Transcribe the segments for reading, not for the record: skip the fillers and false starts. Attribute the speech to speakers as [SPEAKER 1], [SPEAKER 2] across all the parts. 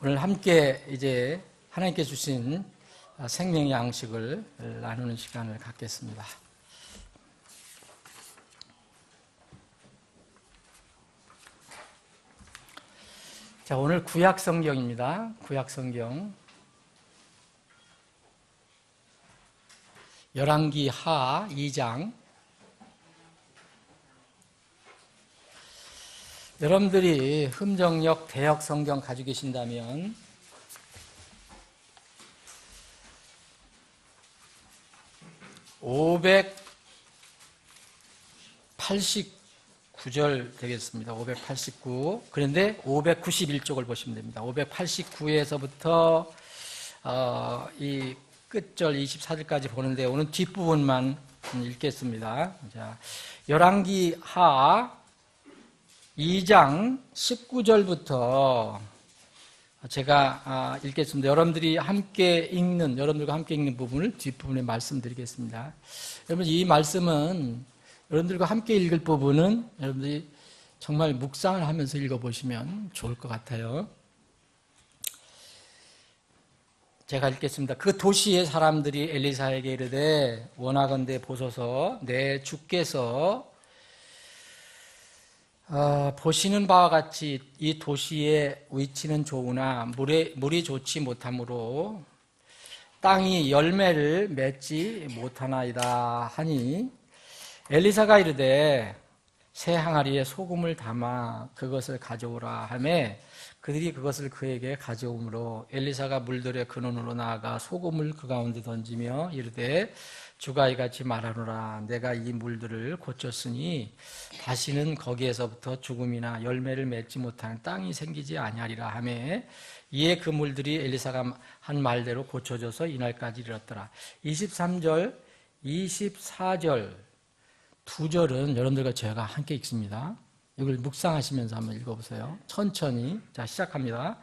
[SPEAKER 1] 오늘 함께 이제 하나님께 주신 생명의 양식을 나누는 시간을 갖겠습니다. 자, 오늘 구약 성경입니다. 구약 성경. 열왕기 하 2장. 여러분들이 흠정역 대역 성경 가지고 계신다면 (589절) 되겠습니다. 589. 그런데 591쪽을 보시면 됩니다. 589에서부터 이 끝절 24절까지 보는데 오늘 뒷부분만 읽겠습니다. 자, 열왕기 하 2장 19절부터 제가 읽겠습니다. 여러분들과 함께 읽는 부분을 뒷부분에 말씀드리겠습니다. 여러분, 이 말씀은 여러분들과 함께 읽을 부분은 여러분들이 정말 묵상을 하면서 읽어보시면 좋을 것 같아요. 제가 읽겠습니다. 그 도시의 사람들이 엘리사에게 이르되 원하건대 보소서 내 주께서 보시는 바와 같이 이 도시의 위치는 좋으나 물이 좋지 못하므로 땅이 열매를 맺지 못하나이다 하니 엘리사가 이르되 새 항아리에 소금을 담아 그것을 가져오라 하매 그들이 그것을 그에게 가져오므로 엘리사가 물들의 근원으로 나아가 소금을 그 가운데 던지며 이르되 주가 이같이 말하노라 내가 이 물들을 고쳤으니 다시는 거기에서부터 죽음이나 열매를 맺지 못하는 땅이 생기지 아니하리라 하매 이에 그 물들이 엘리사가 한 말대로 고쳐져서 이날까지 이르렀더라. 23절, 24절 두 절은 여러분들과 제가 함께 읽습니다. 이걸 묵상하시면서 한번 읽어보세요. 천천히. 자, 시작합니다.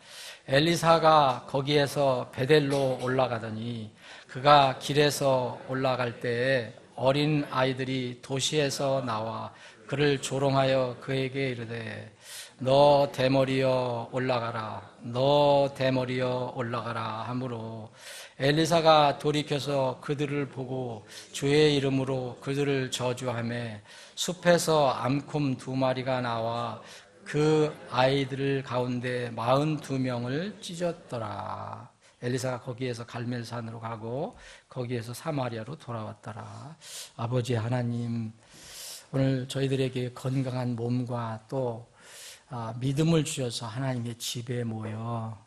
[SPEAKER 1] 엘리사가 거기에서 베델로 올라가더니 그가 길에서 올라갈 때에 어린 아이들이 도시에서 나와 그를 조롱하여 그에게 이르되 너 대머리여 올라가라 너 대머리여 올라가라 하므로 엘리사가 돌이켜서 그들을 보고 주의 이름으로 그들을 저주하며 숲에서 암곰 2마리가 나와 그 아이들 가운데 42명을 찢었더라. 엘리사가 거기에서 갈멜산으로 가고 거기에서 사마리아로 돌아왔더라. 아버지 하나님, 오늘 저희들에게 건강한 몸과 또 믿음을 주셔서 하나님의 집에 모여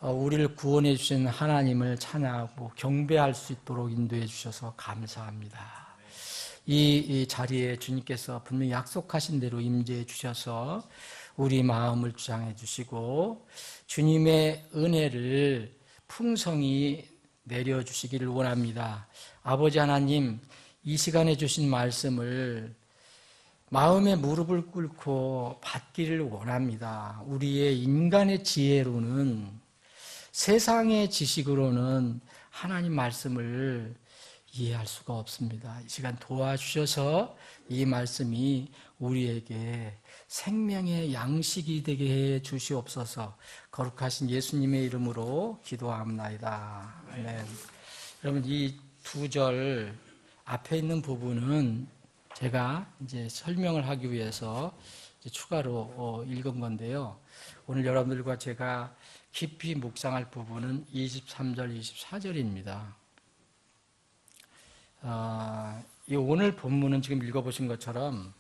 [SPEAKER 1] 우리를 구원해 주신 하나님을 찬양하고 경배할 수 있도록 인도해 주셔서 감사합니다. 이 자리에 주님께서 분명히 약속하신 대로 임재해 주셔서 우리 마음을 주장해 주시고 주님의 은혜를 풍성히 내려주시기를 원합니다. 아버지 하나님, 이 시간에 주신 말씀을 마음의 무릎을 꿇고 받기를 원합니다. 우리의 인간의 지혜로는, 세상의 지식으로는 하나님 말씀을 이해할 수가 없습니다. 이 시간 도와주셔서 이 말씀이 우리에게 생명의 양식이 되게 해 주시옵소서. 거룩하신 예수님의 이름으로 기도합나이다. 아멘. 여러분, 이 두 절 앞에 있는 부분은 제가 이제 설명을 하기 위해서 이제 추가로 읽은 건데요. 오늘 여러분들과 제가 깊이 묵상할 부분은 23절, 24절입니다. 이 오늘 본문은 지금 읽어보신 것처럼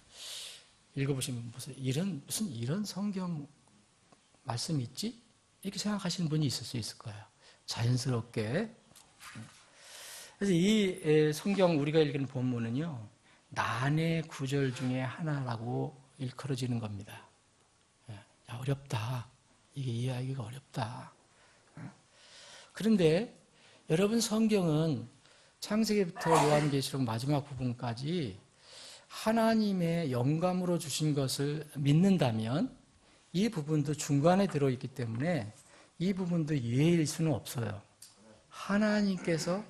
[SPEAKER 1] 읽어보시면 무슨 이런 성경 말씀이 있지? 이렇게 생각하시는 분이 있을 수 있을 거예요. 자연스럽게. 그래서 이 성경 우리가 읽는 본문은요, 난의 구절 중에 하나라고 일컬어지는 겁니다. 야, 어렵다. 이게 이해하기가 어렵다. 그런데 여러분, 성경은 창세기부터 요한계시록 마지막 부분까지 하나님의 영감으로 주신 것을 믿는다면 이 부분도 중간에 들어있기 때문에 이 부분도 이해일 수는 없어요. 하나님께서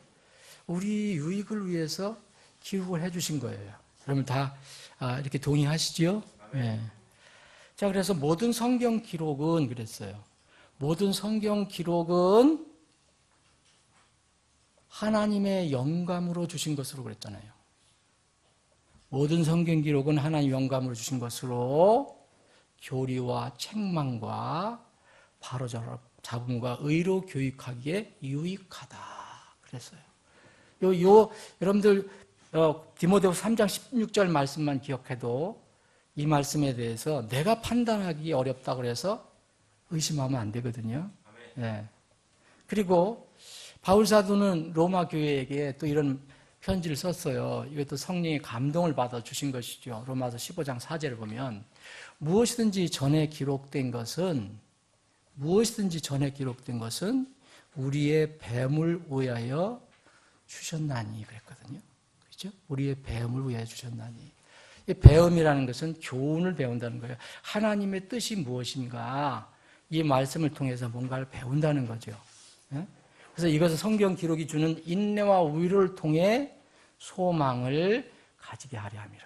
[SPEAKER 1] 우리 유익을 위해서 기록을 해주신 거예요. 여러분 다 이렇게 동의하시죠? 네. 자, 그래서 모든 성경 기록은 그랬어요. 모든 성경 기록은 하나님의 영감으로 주신 것으로 그랬잖아요. 모든 성경 기록은 하나님 영감으로 주신 것으로 교리와 책망과 바로잡음과 의로 교육하기에 유익하다 그랬어요. 여러분들 디모데후서 3장 16절 말씀만 기억해도 이 말씀에 대해서 내가 판단하기 어렵다 그래서 의심하면 안 되거든요. 네. 그리고 바울 사도는 로마 교회에게 또 이런 편지를 썼어요. 이것도 성령의 감동을 받아 주신 것이죠. 로마서 15장 4절을 보면 무엇이든지 전에 기록된 것은 우리의 배움을 위하여 주셨나니 그랬거든요. 그렇죠? 우리의 배움을 위하여 주셨나니. 이 배움이라는 것은 교훈을 배운다는 거예요. 하나님의 뜻이 무엇인가 이 말씀을 통해서 뭔가를 배운다는 거죠. 그래서 이것은 성경 기록이 주는 인내와 위로를 통해 소망을 가지게 하려 함이라.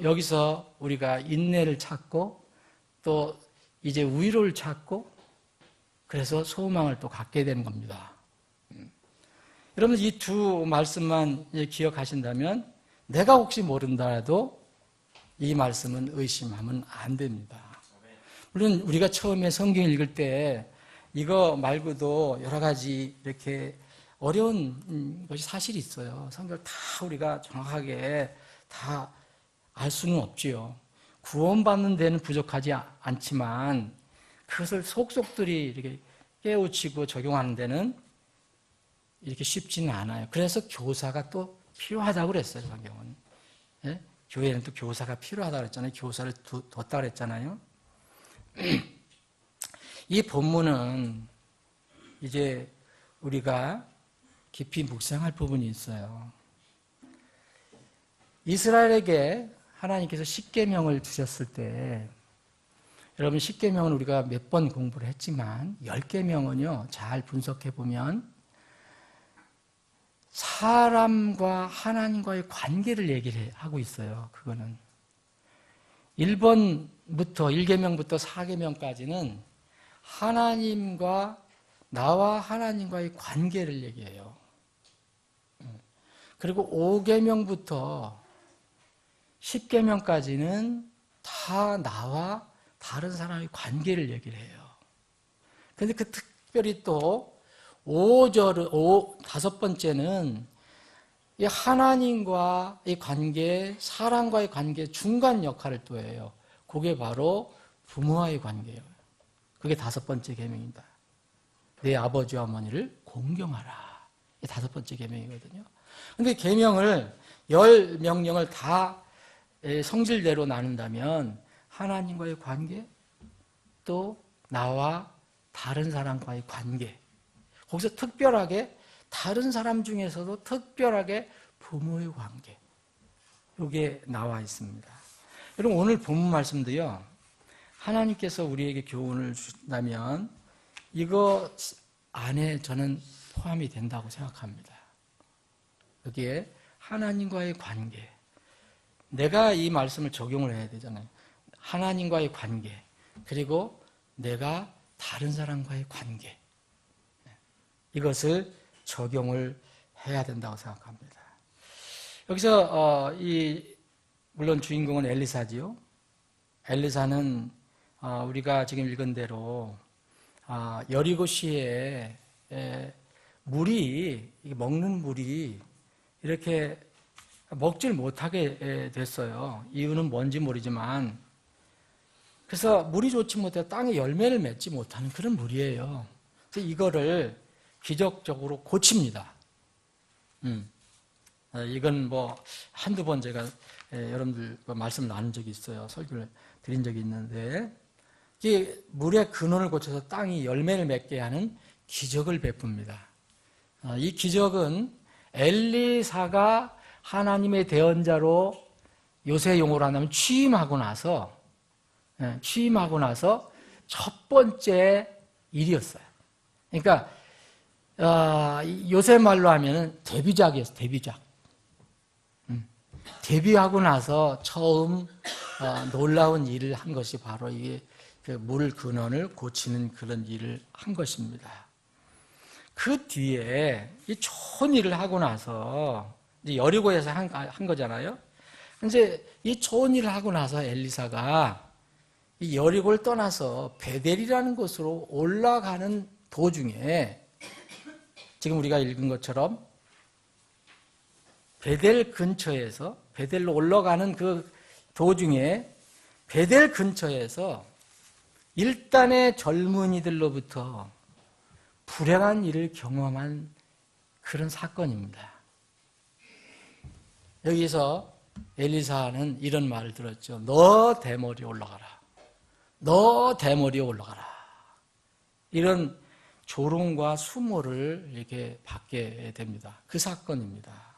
[SPEAKER 1] 여기서 우리가 인내를 찾고 또 이제 위로를 찾고 그래서 소망을 또 갖게 되는 겁니다. 여러분 이 두 말씀만 기억하신다면 내가 혹시 모른다라도 이 말씀은 의심하면 안 됩니다. 물론 우리가 처음에 성경 읽을 때 이거 말고도 여러 가지 이렇게 어려운 것이 사실이 있어요. 성경을 다 우리가 정확하게 다 알 수는 없지요. 구원받는 데는 부족하지 않지만 그것을 속속들이 이렇게 깨우치고 적용하는 데는 이렇게 쉽지는 않아요. 그래서 교사가 또 필요하다고 그랬어요, 성경은. 예? 교회는 또 교사가 필요하다고 그랬잖아요. 교사를 뒀다 그랬잖아요. 이 본문은 이제 우리가 깊이 묵상할 부분이 있어요. 이스라엘에게 하나님께서 십계명을 주셨을 때 여러분 십계명은 우리가 몇 번 공부를 했지만 10계명은요 잘 분석해 보면 사람과 하나님과의 관계를 얘기를 하고 있어요. 그거는 1계명부터 4계명까지는 하나님과 나와 하나님과의 관계를 얘기해요. 그리고 5계명부터 10계명까지는 다 나와 다른 사람의 관계를 얘기를 해요. 그런데 그 특별히 또 5번째는 이 하나님과의 관계, 사람과의 관계 중간 역할을 또 해요. 그게 바로 부모와의 관계예요. 그게 5번째 계명입니다. 내 아버지와 어머니를 공경하라. 이게 5번째 계명이거든요. 그런데 계명을 10명령을 다 성질대로 나눈다면 하나님과의 관계, 또 나와 다른 사람과의 관계, 거기서 특별하게 다른 사람 중에서도 특별하게 부모의 관계, 이게 나와 있습니다. 여러분 오늘 본문 말씀도요, 하나님께서 우리에게 교훈을 주신다면 이거 안에 저는 포함이 된다고 생각합니다. 여기에 하나님과의 관계, 내가 이 말씀을 적용을 해야 되잖아요. 하나님과의 관계, 그리고 내가 다른 사람과의 관계, 이것을 적용을 해야 된다고 생각합니다. 여기서 물론 주인공은 엘리사지요. 엘리사는 우리가 지금 읽은 대로 여리고시에 먹는 물이 이렇게 먹질 못하게 됐어요. 이유는 뭔지 모르지만 그래서 물이 좋지 못해 땅에 열매를 맺지 못하는 그런 물이에요. 그래서 이거를 기적적으로 고칩니다. 이건 한두 번 제가 여러분들과 말씀을 나눈 적이 있어요. 설교를 드린 적이 있는데 이 물의 근원을 고쳐서 땅이 열매를 맺게 하는 기적을 베풉니다. 이 기적은 엘리사가 하나님의 대언자로 요새 용어로 하면 취임하고 나서 첫 번째 일이었어요. 그러니까 요새 말로 하면 데뷔작이었어요. 데뷔작. 데뷔하고 나서 처음 놀라운 일을 한 것이 바로 이게 그 물 근원을 고치는 그런 일을 한 것입니다. 그 뒤에 이 좋은 일을 하고 나서 이제 여리고에서 한 거잖아요. 이제 이 좋은 일을 하고 나서 엘리사가 이 여리고를 떠나서 베델이라는 곳으로 올라가는 도중에 지금 우리가 읽은 것처럼 베델 근처에서 베델로 올라가는 그 도중에 베델 근처에서 일단의 젊은이들로부터 불행한 일을 경험한 그런 사건입니다. 여기서 엘리사는 이런 말을 들었죠. 너 대머리에 올라가라. 너 대머리에 올라가라. 이런 조롱과 수모를 이렇게 받게 됩니다. 그 사건입니다.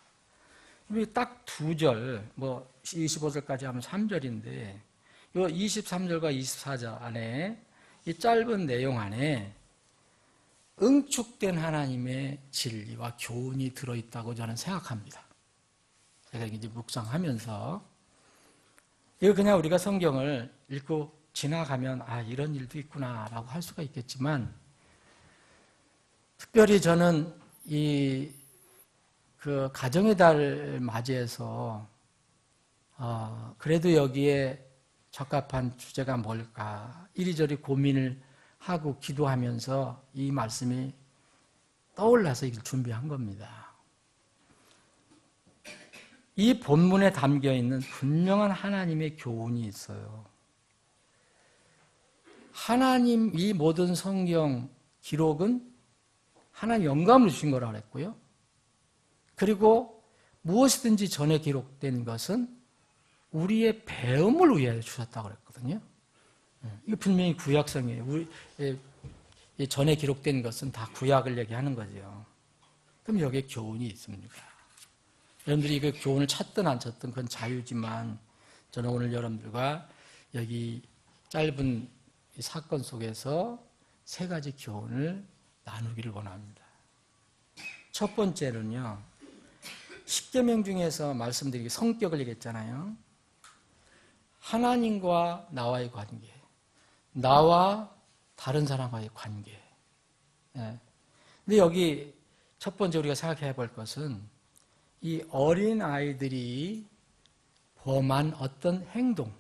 [SPEAKER 1] 딱 2절, 25절까지 하면 3절인데, 이 23절과 24절 안에, 이 짧은 내용 안에 응축된 하나님의 진리와 교훈이 들어있다고 저는 생각합니다. 제가 이제 묵상하면서, 이거 그냥 우리가 성경을 읽고 지나가면, 이런 일도 있구나라고 할 수가 있겠지만, 특별히 저는 그 가정의 달을 맞이해서 그래도 여기에 적합한 주제가 뭘까 이리저리 고민을 하고 기도하면서 이 말씀이 떠올라서 이걸 준비한 겁니다. 이 본문에 담겨있는 분명한 하나님의 교훈이 있어요. 하나님 이 모든 성경 기록은 하나님 영감을 주신 거라고 그랬고요. 그리고 무엇이든지 전에 기록된 것은 우리의 배움을 위해 주셨다고 그랬거든요. 이거 분명히 구약성이에요. 전에 기록된 것은 다 구약을 얘기하는 거죠. 그럼 여기에 교훈이 있습니다. 여러분들이 그 교훈을 찾든 안 찾든 그건 자유지만 저는 오늘 여러분들과 여기 짧은 이 사건 속에서 3가지 교훈을 나누기를 원합니다. 첫 번째는요, 십계명 중에서 말씀드리기 성격을 얘기했잖아요. 하나님과 나와의 관계, 나와 다른 사람과의 관계. 근데 여기 첫 번째 우리가 생각해 볼 것은 이 어린 아이들이 범한 어떤 행동,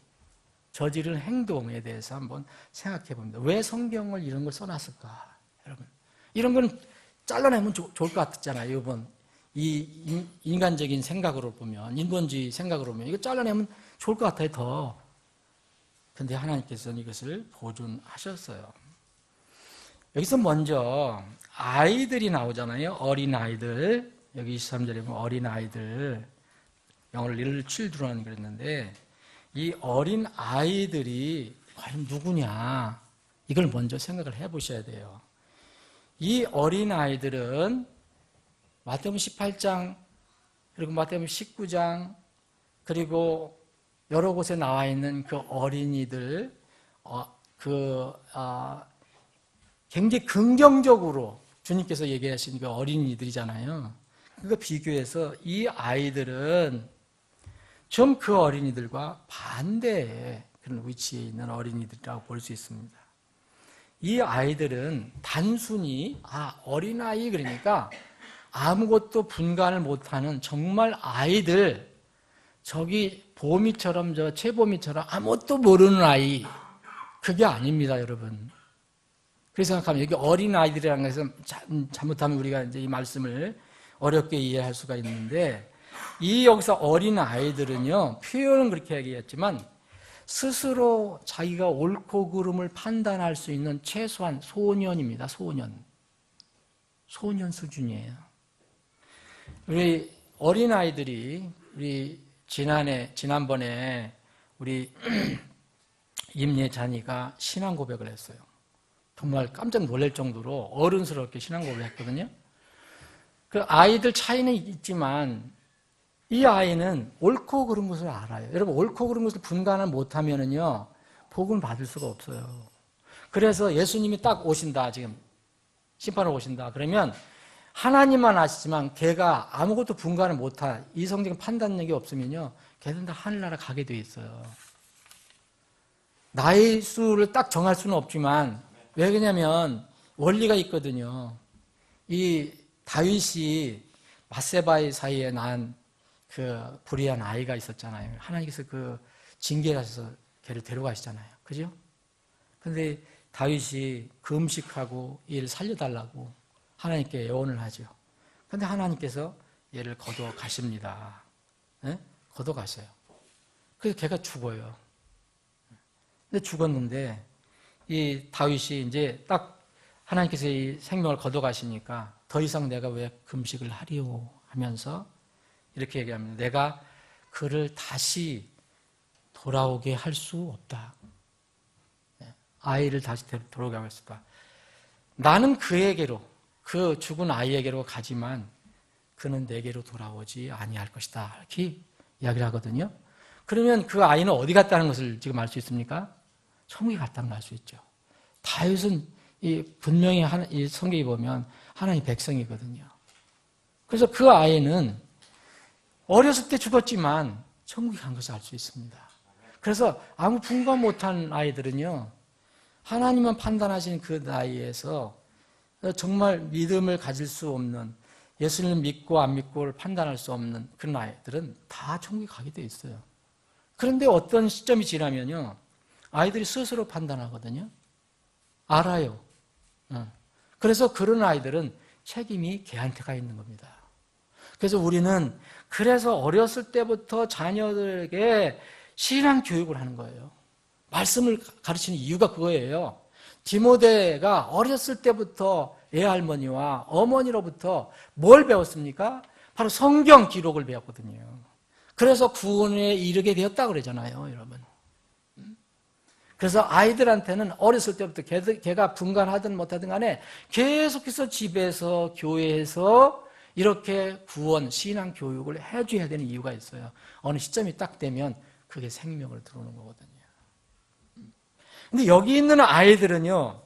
[SPEAKER 1] 저지른 행동에 대해서 한번 생각해 봅니다. 왜 성경을 이런 걸 써놨을까? 여러분, 이런 건 잘라내면 좋을 것 같잖아요. 이번 이 인간적인 생각으로 보면, 인본주의 생각으로 보면 이거 잘라내면 좋을 것 같아요. 더. 근데 하나님께서는 이것을 보존하셨어요. 여기서 먼저 아이들이 나오잖아요. 어린 아이들. 여기 23절에 보면 어린 아이들. 영어로 little children 그랬는데 이 어린 아이들이 과연 누구냐? 이걸 먼저 생각을 해보셔야 돼요. 이 어린 아이들은 마태복음 18장 그리고 마태복음 19장 그리고 여러 곳에 나와 있는 그 어린이들 굉장히 긍정적으로 주님께서 얘기하신 그 어린이들이잖아요. 그거 비교해서 이 아이들은 좀 그 어린이들과 반대의 그런 위치에 있는 어린이들이라고 볼 수 있습니다. 이 아이들은 단순히 어린아이 그러니까 아무것도 분간을 못하는 정말 아이들, 저기 보미처럼 최보미처럼 아무것도 모르는 아이, 그게 아닙니다, 여러분. 그래서 생각하면 여기 어린아이들이라는 것은 잘못하면 우리가 이제 이 말씀을 어렵게 이해할 수가 있는데 이 여기서 어린아이들은요, 표현은 그렇게 얘기했지만 스스로 자기가 옳고 그름을 판단할 수 있는 최소한 소년입니다. 소년 수준이에요. 우리 어린아이들이 우리 지난번에 우리 임예찬이가 신앙 고백을 했어요. 정말 깜짝 놀랄 정도로 어른스럽게 신앙 고백을 했거든요. 그 아이들 차이는 있지만 이 아이는 옳고 그른 것을 알아요. 여러분, 옳고 그른 것을 분간을 못하면은요, 복음을 받을 수가 없어요. 그래서 예수님이 딱 오신다, 지금 심판을 오신다. 그러면 하나님만 아시지만 걔가 아무것도 분간을 못한 이성적인 판단력이 없으면요, 걔는 다 하늘나라 가게 돼 있어요. 나이 수를 딱 정할 수는 없지만, 왜 그러냐면 원리가 있거든요. 이 다윗이 바세바의 사이에 난 그 불의한 아이가 있었잖아요. 하나님께서 그 징계를 하셔서 걔를 데려가시잖아요. 그죠? 근데 다윗이 금식하고 얘를 살려달라고 하나님께 애원을 하죠. 근데 하나님께서 얘를 거둬 가십니다. 네? 거둬 가셔요. 그래서 걔가 죽어요. 근데 죽었는데 이 다윗이 이제 딱 하나님께서 이 생명을 거둬 가시니까 더 이상 내가 왜 금식을 하리오 하면서 이렇게 얘기합니다. 내가 그를 다시 돌아오게 할 수 없다. 아이를 다시 돌아오게 할 수 없다. 나는 그에게로, 그 죽은 아이에게로 가지만 그는 내게로 돌아오지 아니할 것이다. 이렇게 이야기를 하거든요. 그러면 그 아이는 어디 갔다는 것을 지금 알 수 있습니까? 천국에 갔다는 걸 알 수 있죠. 다윗은 분명히 이 성경에 보면 하나님의 백성이거든요. 그래서 그 아이는 어렸을 때 죽었지만 천국에 간 것을 알 수 있습니다. 그래서 아무 분간 못한 아이들은요, 하나님만 판단하시는 그 나이에서 정말 믿음을 가질 수 없는, 예수님을 믿고 안 믿고를 판단할 수 없는 그런 아이들은 다 천국에 가게 돼 있어요. 그런데 어떤 시점이 지나면요, 아이들이 스스로 판단하거든요. 알아요. 그래서 그런 아이들은 책임이 걔한테 가 있는 겁니다. 그래서 우리는 그래서 어렸을 때부터 자녀들에게 신앙 교육을 하는 거예요. 말씀을 가르치는 이유가 그거예요. 디모데가 어렸을 때부터 애할머니와 어머니로부터 뭘 배웠습니까? 바로 성경 기록을 배웠거든요. 그래서 구원에 이르게 되었다고 그러잖아요, 여러분. 그래서 아이들한테는 어렸을 때부터 걔가 분간하든 못하든 간에 계속해서 집에서, 교회에서 이렇게 구원, 신앙 교육을 해줘야 되는 이유가 있어요. 어느 시점이 딱 되면 그게 생명으로 들어오는 거거든요. 근데 여기 있는 아이들은요,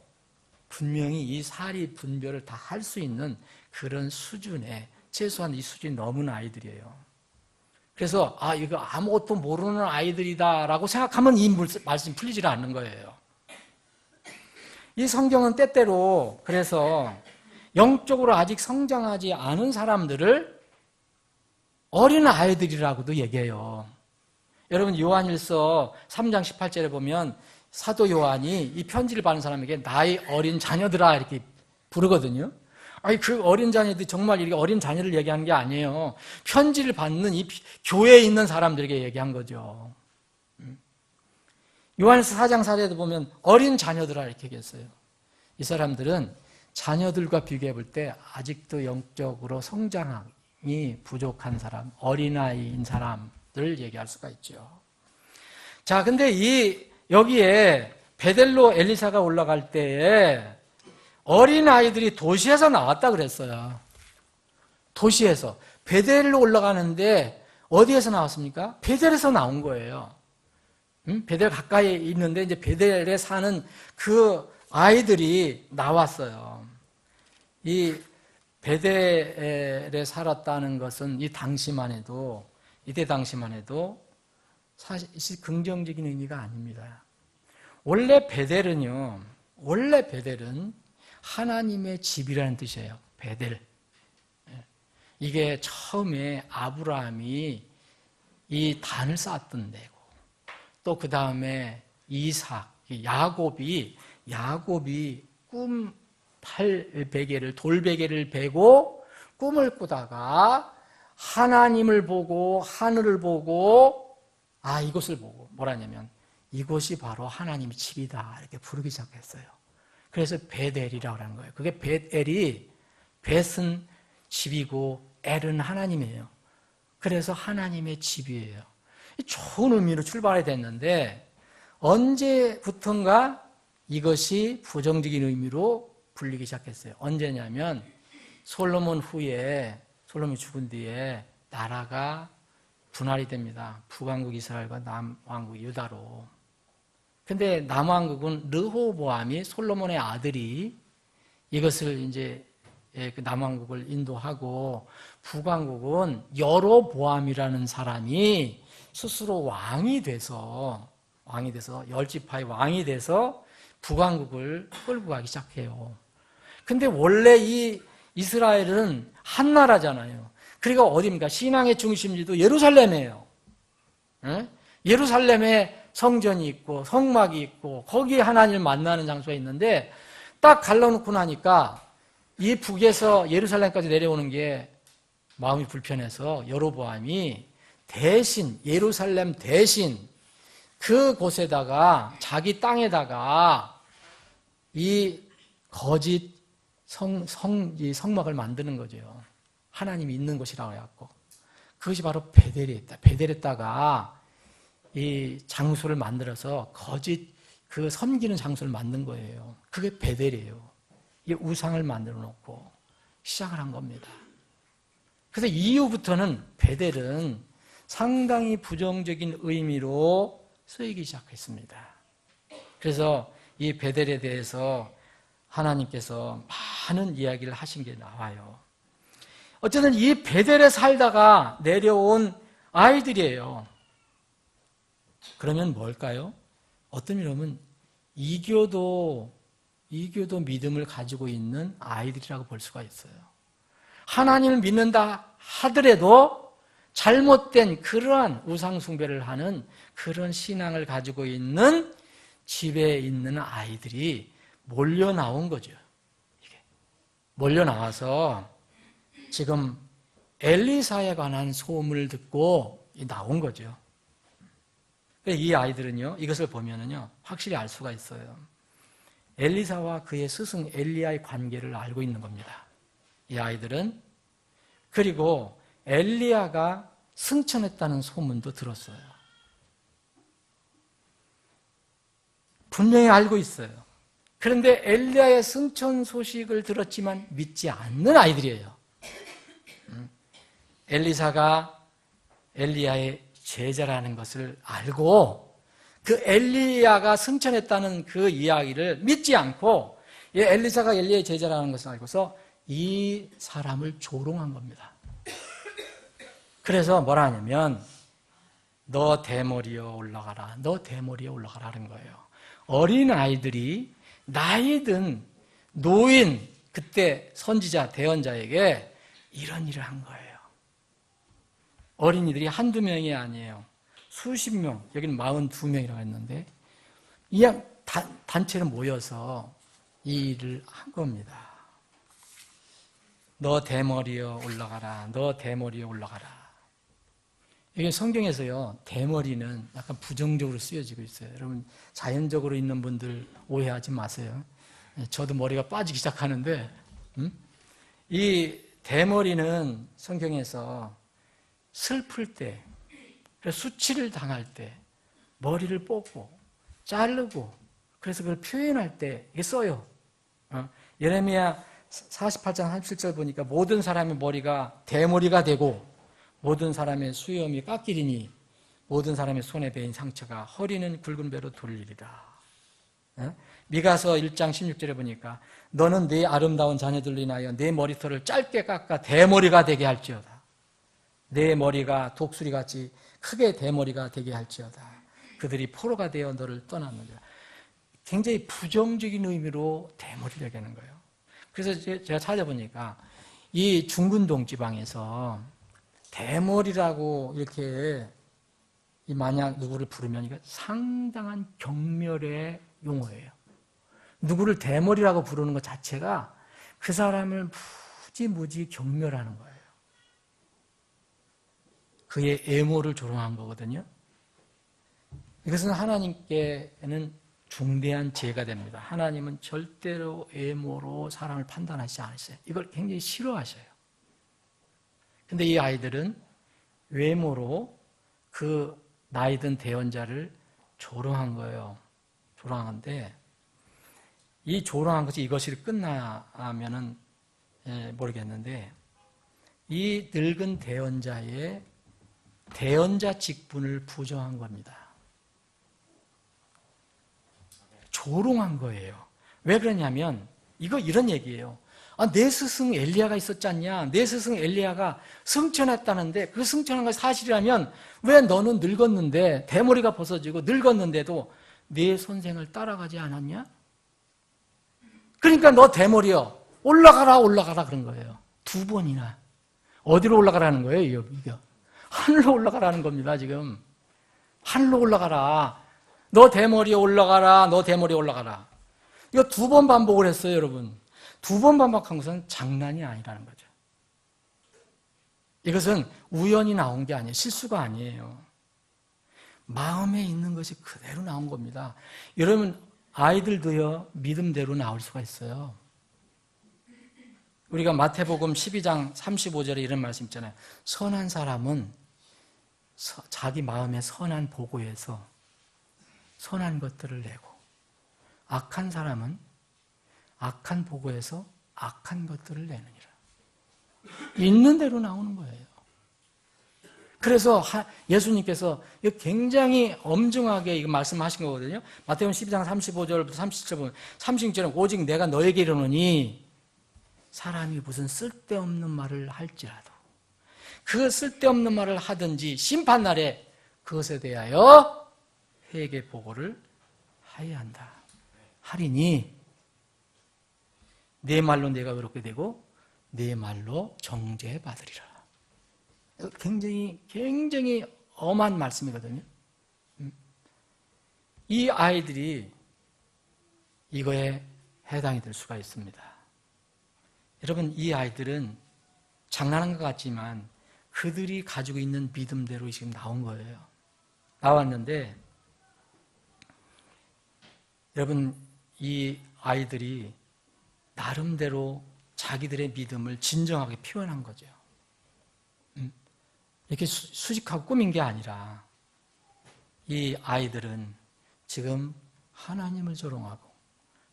[SPEAKER 1] 분명히 이 사리 분별을 다 할 수 있는 그런 수준에, 최소한 이 수준이 넘은 아이들이에요. 그래서 이거 아무것도 모르는 아이들이다라고 생각하면 이 말씀이 풀리질 않는 거예요. 이 성경은 때때로 그래서 영적으로 아직 성장하지 않은 사람들을 어린 아이들이라고도 얘기해요. 여러분 요한일서 3장 18절에 보면 사도 요한이 이 편지를 받는 사람에게 나의 어린 자녀들아 이렇게 부르거든요. 아니 그 어린 자녀들이 정말 이렇게 어린 자녀를 얘기하는 게 아니에요. 편지를 받는 이 교회에 있는 사람들에게 얘기한 거죠. 요한일서 4장 4절에도 보면 어린 자녀들아 이렇게 얘기했어요. 이 사람들은 자녀들과 비교해 볼 때 아직도 영적으로 성장이 부족한 사람, 어린아이인 사람들을 얘기할 수가 있죠. 자, 근데 여기에 베델로 엘리사가 올라갈 때에 어린아이들이 도시에서 나왔다 그랬어요. 도시에서. 베델로 올라가는데 어디에서 나왔습니까? 베델에서 나온 거예요. 베델 가까이 있는데 이제 베델에 사는 그 아이들이 나왔어요. 이 베델에 살았다는 것은 이때 당시만 해도 사실 긍정적인 의미가 아닙니다. 원래 베델은 하나님의 집이라는 뜻이에요. 베델. 이게 처음에 아브라함이 이 단을 쌓았던 데고, 또 그 다음에 이삭, 야곱이 돌베개를 베고 꿈을 꾸다가 하나님을 보고 하늘을 보고 이곳을 보고 뭐라냐면 이곳이 바로 하나님의 집이다 이렇게 부르기 시작했어요. 그래서 베델이라고 하는 거예요. 그게 벳은 집이고 엘은 하나님이에요. 그래서 하나님의 집이에요. 좋은 의미로 출발이 됐는데 언제부턴가 이것이 부정적인 의미로 불리기 시작했어요. 언제냐면 솔로몬이 죽은 뒤에 나라가 분할이 됩니다. 북왕국 이스라엘과 남왕국 유다로. 근데 남왕국은 르호보암이 솔로몬의 아들이 이것을 이제 그 남왕국을 인도하고, 북왕국은 여로보암이라는 사람이 스스로 왕이 돼서 왕이 돼서 열지파의 왕이 돼서 북왕국을 끌고 가기 시작해요. 근데 원래 이 이스라엘은 한 나라잖아요. 그러니까 어디입니까? 신앙의 중심지도 예루살렘이에요. 예? 예루살렘에 성전이 있고 성막이 있고 거기에 하나님을 만나는 장소가 있는데 딱 갈라놓고 나니까 이 북에서 예루살렘까지 내려오는 게 마음이 불편해서 여로보암이 대신 예루살렘 대신 그곳에다가 자기 땅에다가 이 거짓 성막을 만드는 거죠. 하나님이 있는 곳이라고 해갖고 그것이 바로 베델에 있다. 베델에다가 이 장소를 만들어서 거짓 그 섬기는 장소를 만든 거예요. 그게 베델이에요. 이 우상을 만들어 놓고 시작을 한 겁니다. 그래서 이후부터는 베델은 상당히 부정적인 의미로 쓰이기 시작했습니다. 그래서 이 베델에 대해서 하나님께서 많은 이야기를 하신 게 나와요. 어쨌든 이 베델에 살다가 내려온 아이들이에요. 그러면 뭘까요? 어떤 이름은 이교도 믿음을 가지고 있는 아이들이라고 볼 수가 있어요. 하나님을 믿는다 하더라도 잘못된 그러한 우상숭배를 하는 그런 신앙을 가지고 있는 집에 있는 아이들이 몰려 나온 거죠. 몰려 나와서 지금 엘리사에 관한 소문을 듣고 나온 거죠. 이 아이들은요, 이것을 보면은요, 확실히 알 수가 있어요. 엘리사와 그의 스승 엘리야의 관계를 알고 있는 겁니다. 이 아이들은. 그리고 엘리야가 승천했다는 소문도 들었어요. 분명히 알고 있어요. 그런데 엘리야의 승천 소식을 들었지만 믿지 않는 아이들이에요. 엘리사가 엘리야의 제자라는 것을 알고 그 엘리야가 승천했다는 그 이야기를 믿지 않고 엘리사가 엘리야의 제자라는 것을 알고서 이 사람을 조롱한 겁니다. 그래서 뭐라 하냐면 너 대머리여 올라가라. 너 대머리여 올라가라 하는 거예요. 어린 아이들이 나이든 노인 그때 선지자 대언자에게 이런 일을 한 거예요. 어린이들이 한두 명이 아니에요. 수십 명, 여기는 42명이라고 했는데 그냥 단체로 모여서 이 일을 한 겁니다. 너 대머리여 올라가라. 너 대머리여 올라가라. 이게 성경에서요, 대머리는 약간 부정적으로 쓰여지고 있어요. 여러분, 자연적으로 있는 분들 오해하지 마세요. 저도 머리가 빠지기 시작하는데, 이 대머리는 성경에서 슬플 때, 수치를 당할 때, 머리를 뽑고, 자르고, 그래서 그걸 표현할 때 이게 써요. 예레미야 48장 37절 보니까 모든 사람의 머리가 대머리가 되고 모든 사람의 수염이 깎이리니 모든 사람의 손에 베인 상처가 허리는 굵은 배로 돌리리라. 미가서 1장 16절에 보니까 너는 네 아름다운 자녀들로 인하여 네 머리털을 짧게 깎아 대머리가 되게 할지어다. 내 머리가 독수리같이 크게 대머리가 되게 할지어다. 그들이 포로가 되어 너를 떠났느니라. 굉장히 부정적인 의미로 대머리를 얘기하는 거예요. 그래서 제가 찾아보니까 이 중근동 지방에서 대머리라고 이렇게 만약 누구를 부르면 이거 상당한 경멸의 용어예요. 누구를 대머리라고 부르는 것 자체가 그 사람을 무지무지 경멸하는 거예요. 그의 애모를 조롱한 거거든요. 이것은 하나님께는 중대한 죄가 됩니다. 하나님은 절대로 애모로 사람을 판단하지 않으셔요. 이걸 굉장히 싫어하셔요. 근데 이 아이들은 외모로 그 나이든 대언자를 조롱한 거예요. 조롱한데 이 조롱한 것이 이것이 끝나면은 모르겠는데 이 늙은 대언자의 대언자 직분을 부정한 겁니다. 조롱한 거예요. 왜 그러냐면 이런 얘기예요. 내 스승 엘리야가 있었지 않냐? 내 스승 엘리야가 승천했다는데 그 승천한 것이 사실이라면 왜 너는 늙었는데 대머리가 벗어지고 늙었는데도 네 선생을 따라가지 않았냐? 그러니까 너 대머리여 올라가라 그런 거예요. 2번이나. 어디로 올라가라는 거예요? 이거. 하늘로 올라가라는 겁니다. 지금. 하늘로 올라가라. 너 대머리에 올라가라. 너 대머리에 올라가라. 이거 2번 반복을 했어요, 여러분. 2번 반복한 것은 장난이 아니라는 거죠. 이것은 우연히 나온 게 아니에요. 실수가 아니에요. 마음에 있는 것이 그대로 나온 겁니다. 여러분, 아이들도요, 믿음대로 나올 수가 있어요. 우리가 마태복음 12장 35절에 이런 말씀 있잖아요. 선한 사람은 자기 마음의 선한 보고에서 선한 것들을 내고, 악한 사람은 악한 보고에서 악한 것들을 내느니라. 있는 대로 나오는 거예요. 그래서 예수님께서 굉장히 엄중하게 이거 말씀하신 거거든요. 마태복음 12장 35절부터 37절 보면 36절은 오직 내가 너에게 이르노니 사람이 무슨 쓸데없는 말을 할지라도 그 쓸데없는 말을 하든지 심판날에 그것에 대하여 회개 보고를 하여야 한다. 하리니 내 말로 내가 의롭게 되고 내 말로 정죄받으리라. 굉장히 엄한 말씀이거든요. 이 아이들이 이거에 해당이 될 수가 있습니다. 여러분, 이 아이들은 장난한 것 같지만 그들이 가지고 있는 믿음대로 지금 나온 거예요. 나왔는데 여러분, 이 아이들이 나름대로 자기들의 믿음을 진정하게 표현한 거죠. 이렇게 수직하고 꾸민 게 아니라 이 아이들은 지금 하나님을 조롱하고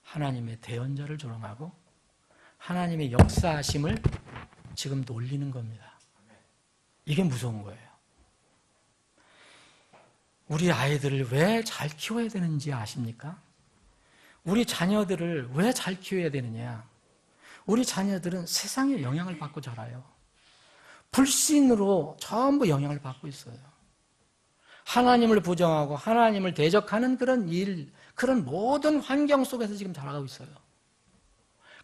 [SPEAKER 1] 하나님의 대언자를 조롱하고 하나님의 역사하심을 지금 놀리는 겁니다. 이게 무서운 거예요. 우리 아이들을 왜 잘 키워야 되는지 아십니까? 우리 자녀들을 왜 잘 키워야 되느냐? 우리 자녀들은 세상의 영향을 받고 자라요. 불신으로 전부 영향을 받고 있어요. 하나님을 부정하고 하나님을 대적하는 그런 일, 그런 모든 환경 속에서 지금 자라가고 있어요.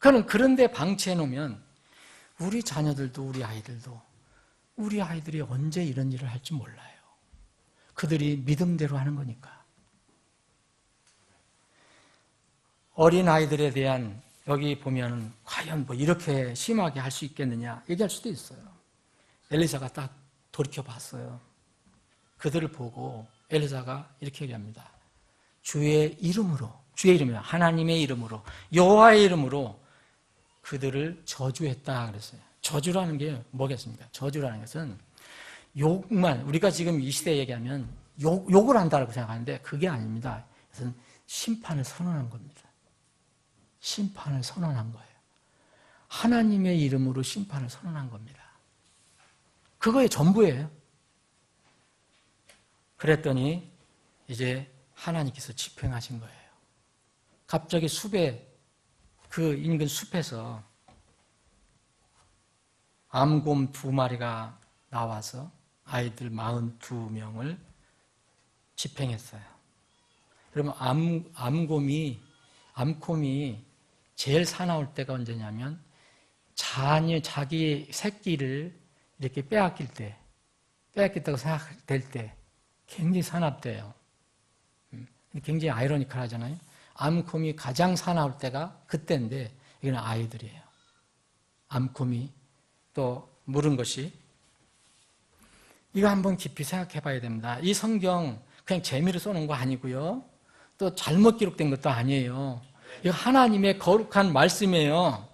[SPEAKER 1] 그런데 방치해 놓으면 우리 자녀들도 우리 아이들이 언제 이런 일을 할지 몰라요. 그들이 믿음대로 하는 거니까. 어린 아이들에 대한 여기 보면 과연 뭐 이렇게 심하게 할 수 있겠느냐 얘기할 수도 있어요. 엘리사가 딱 돌이켜 봤어요. 그들을 보고 엘리사가 이렇게 얘기합니다. 주의 이름으로 하나님의 이름으로 여호와의 이름으로 그들을 저주했다 그랬어요. 저주라는 게 뭐겠습니까? 저주라는 것은 욕만, 우리가 지금 이 시대에 얘기하면 욕을 한다고 생각하는데 그게 아닙니다. 그것은 심판을 선언한 겁니다. 심판을 선언한 거예요. 하나님의 이름으로 심판을 선언한 겁니다. 그거의 전부예요. 그랬더니 이제 하나님께서 집행하신 거예요. 갑자기 그 인근 숲에서 암곰 2마리가 나와서 아이들 42명을 집행했어요. 그러면 암곰이 제일 사나울 때가 언제냐면 자기 새끼를 이렇게 빼앗겼다고 생각될 때 굉장히 사납대요. 굉장히 아이러니컬하잖아요. 암곰이 가장 사나울 때가 그때인데 이건 아이들이에요. 암곰이 또 물은 것이 이거 한번 깊이 생각해 봐야 됩니다. 이 성경 그냥 재미로 써놓은 거 아니고요. 또 잘못 기록된 것도 아니에요. 이거 하나님의 거룩한 말씀이에요.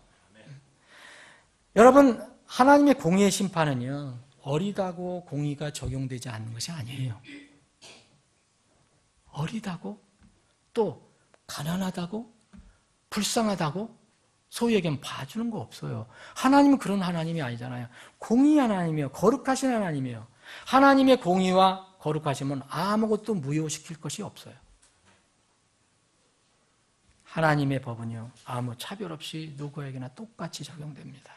[SPEAKER 1] 여러분, 하나님의 공의의 심판은요, 어리다고 공의가 적용되지 않는 것이 아니에요. 어리다고, 또 가난하다고, 불쌍하다고, 소위 얘기하면 봐주는 거 없어요. 하나님은 그런 하나님이 아니잖아요. 공의 하나님이에요. 거룩하신 하나님이에요. 하나님의 공의와 거룩하심은 아무것도 무효시킬 것이 없어요. 하나님의 법은요, 아무 차별 없이 누구에게나 똑같이 적용됩니다.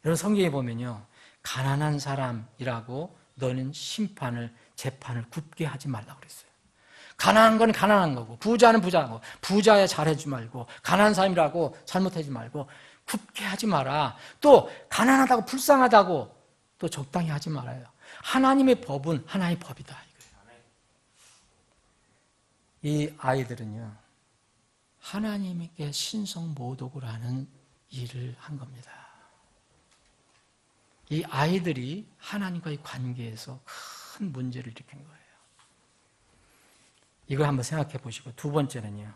[SPEAKER 1] 여러분 성경에 보면요, 가난한 사람이라고 너는 재판을 굽게 하지 말라고 그랬어요. 가난한 건 가난한 거고, 부자는 부자인 거고, 부자에 잘해주지 말고, 가난한 사람이라고 잘못하지 말고, 굽게 하지 마라. 또 가난하다고 불쌍하다고 또 적당히 하지 말아요. 하나님의 법은 하나의 법이다. 이거예요. 이 아이들은요, 하나님께 신성모독을 하는 일을 한 겁니다. 이 아이들이 하나님과의 관계에서 큰 문제를 일으킨 거예요. 이걸 한번 생각해 보시고, 두 번째는요,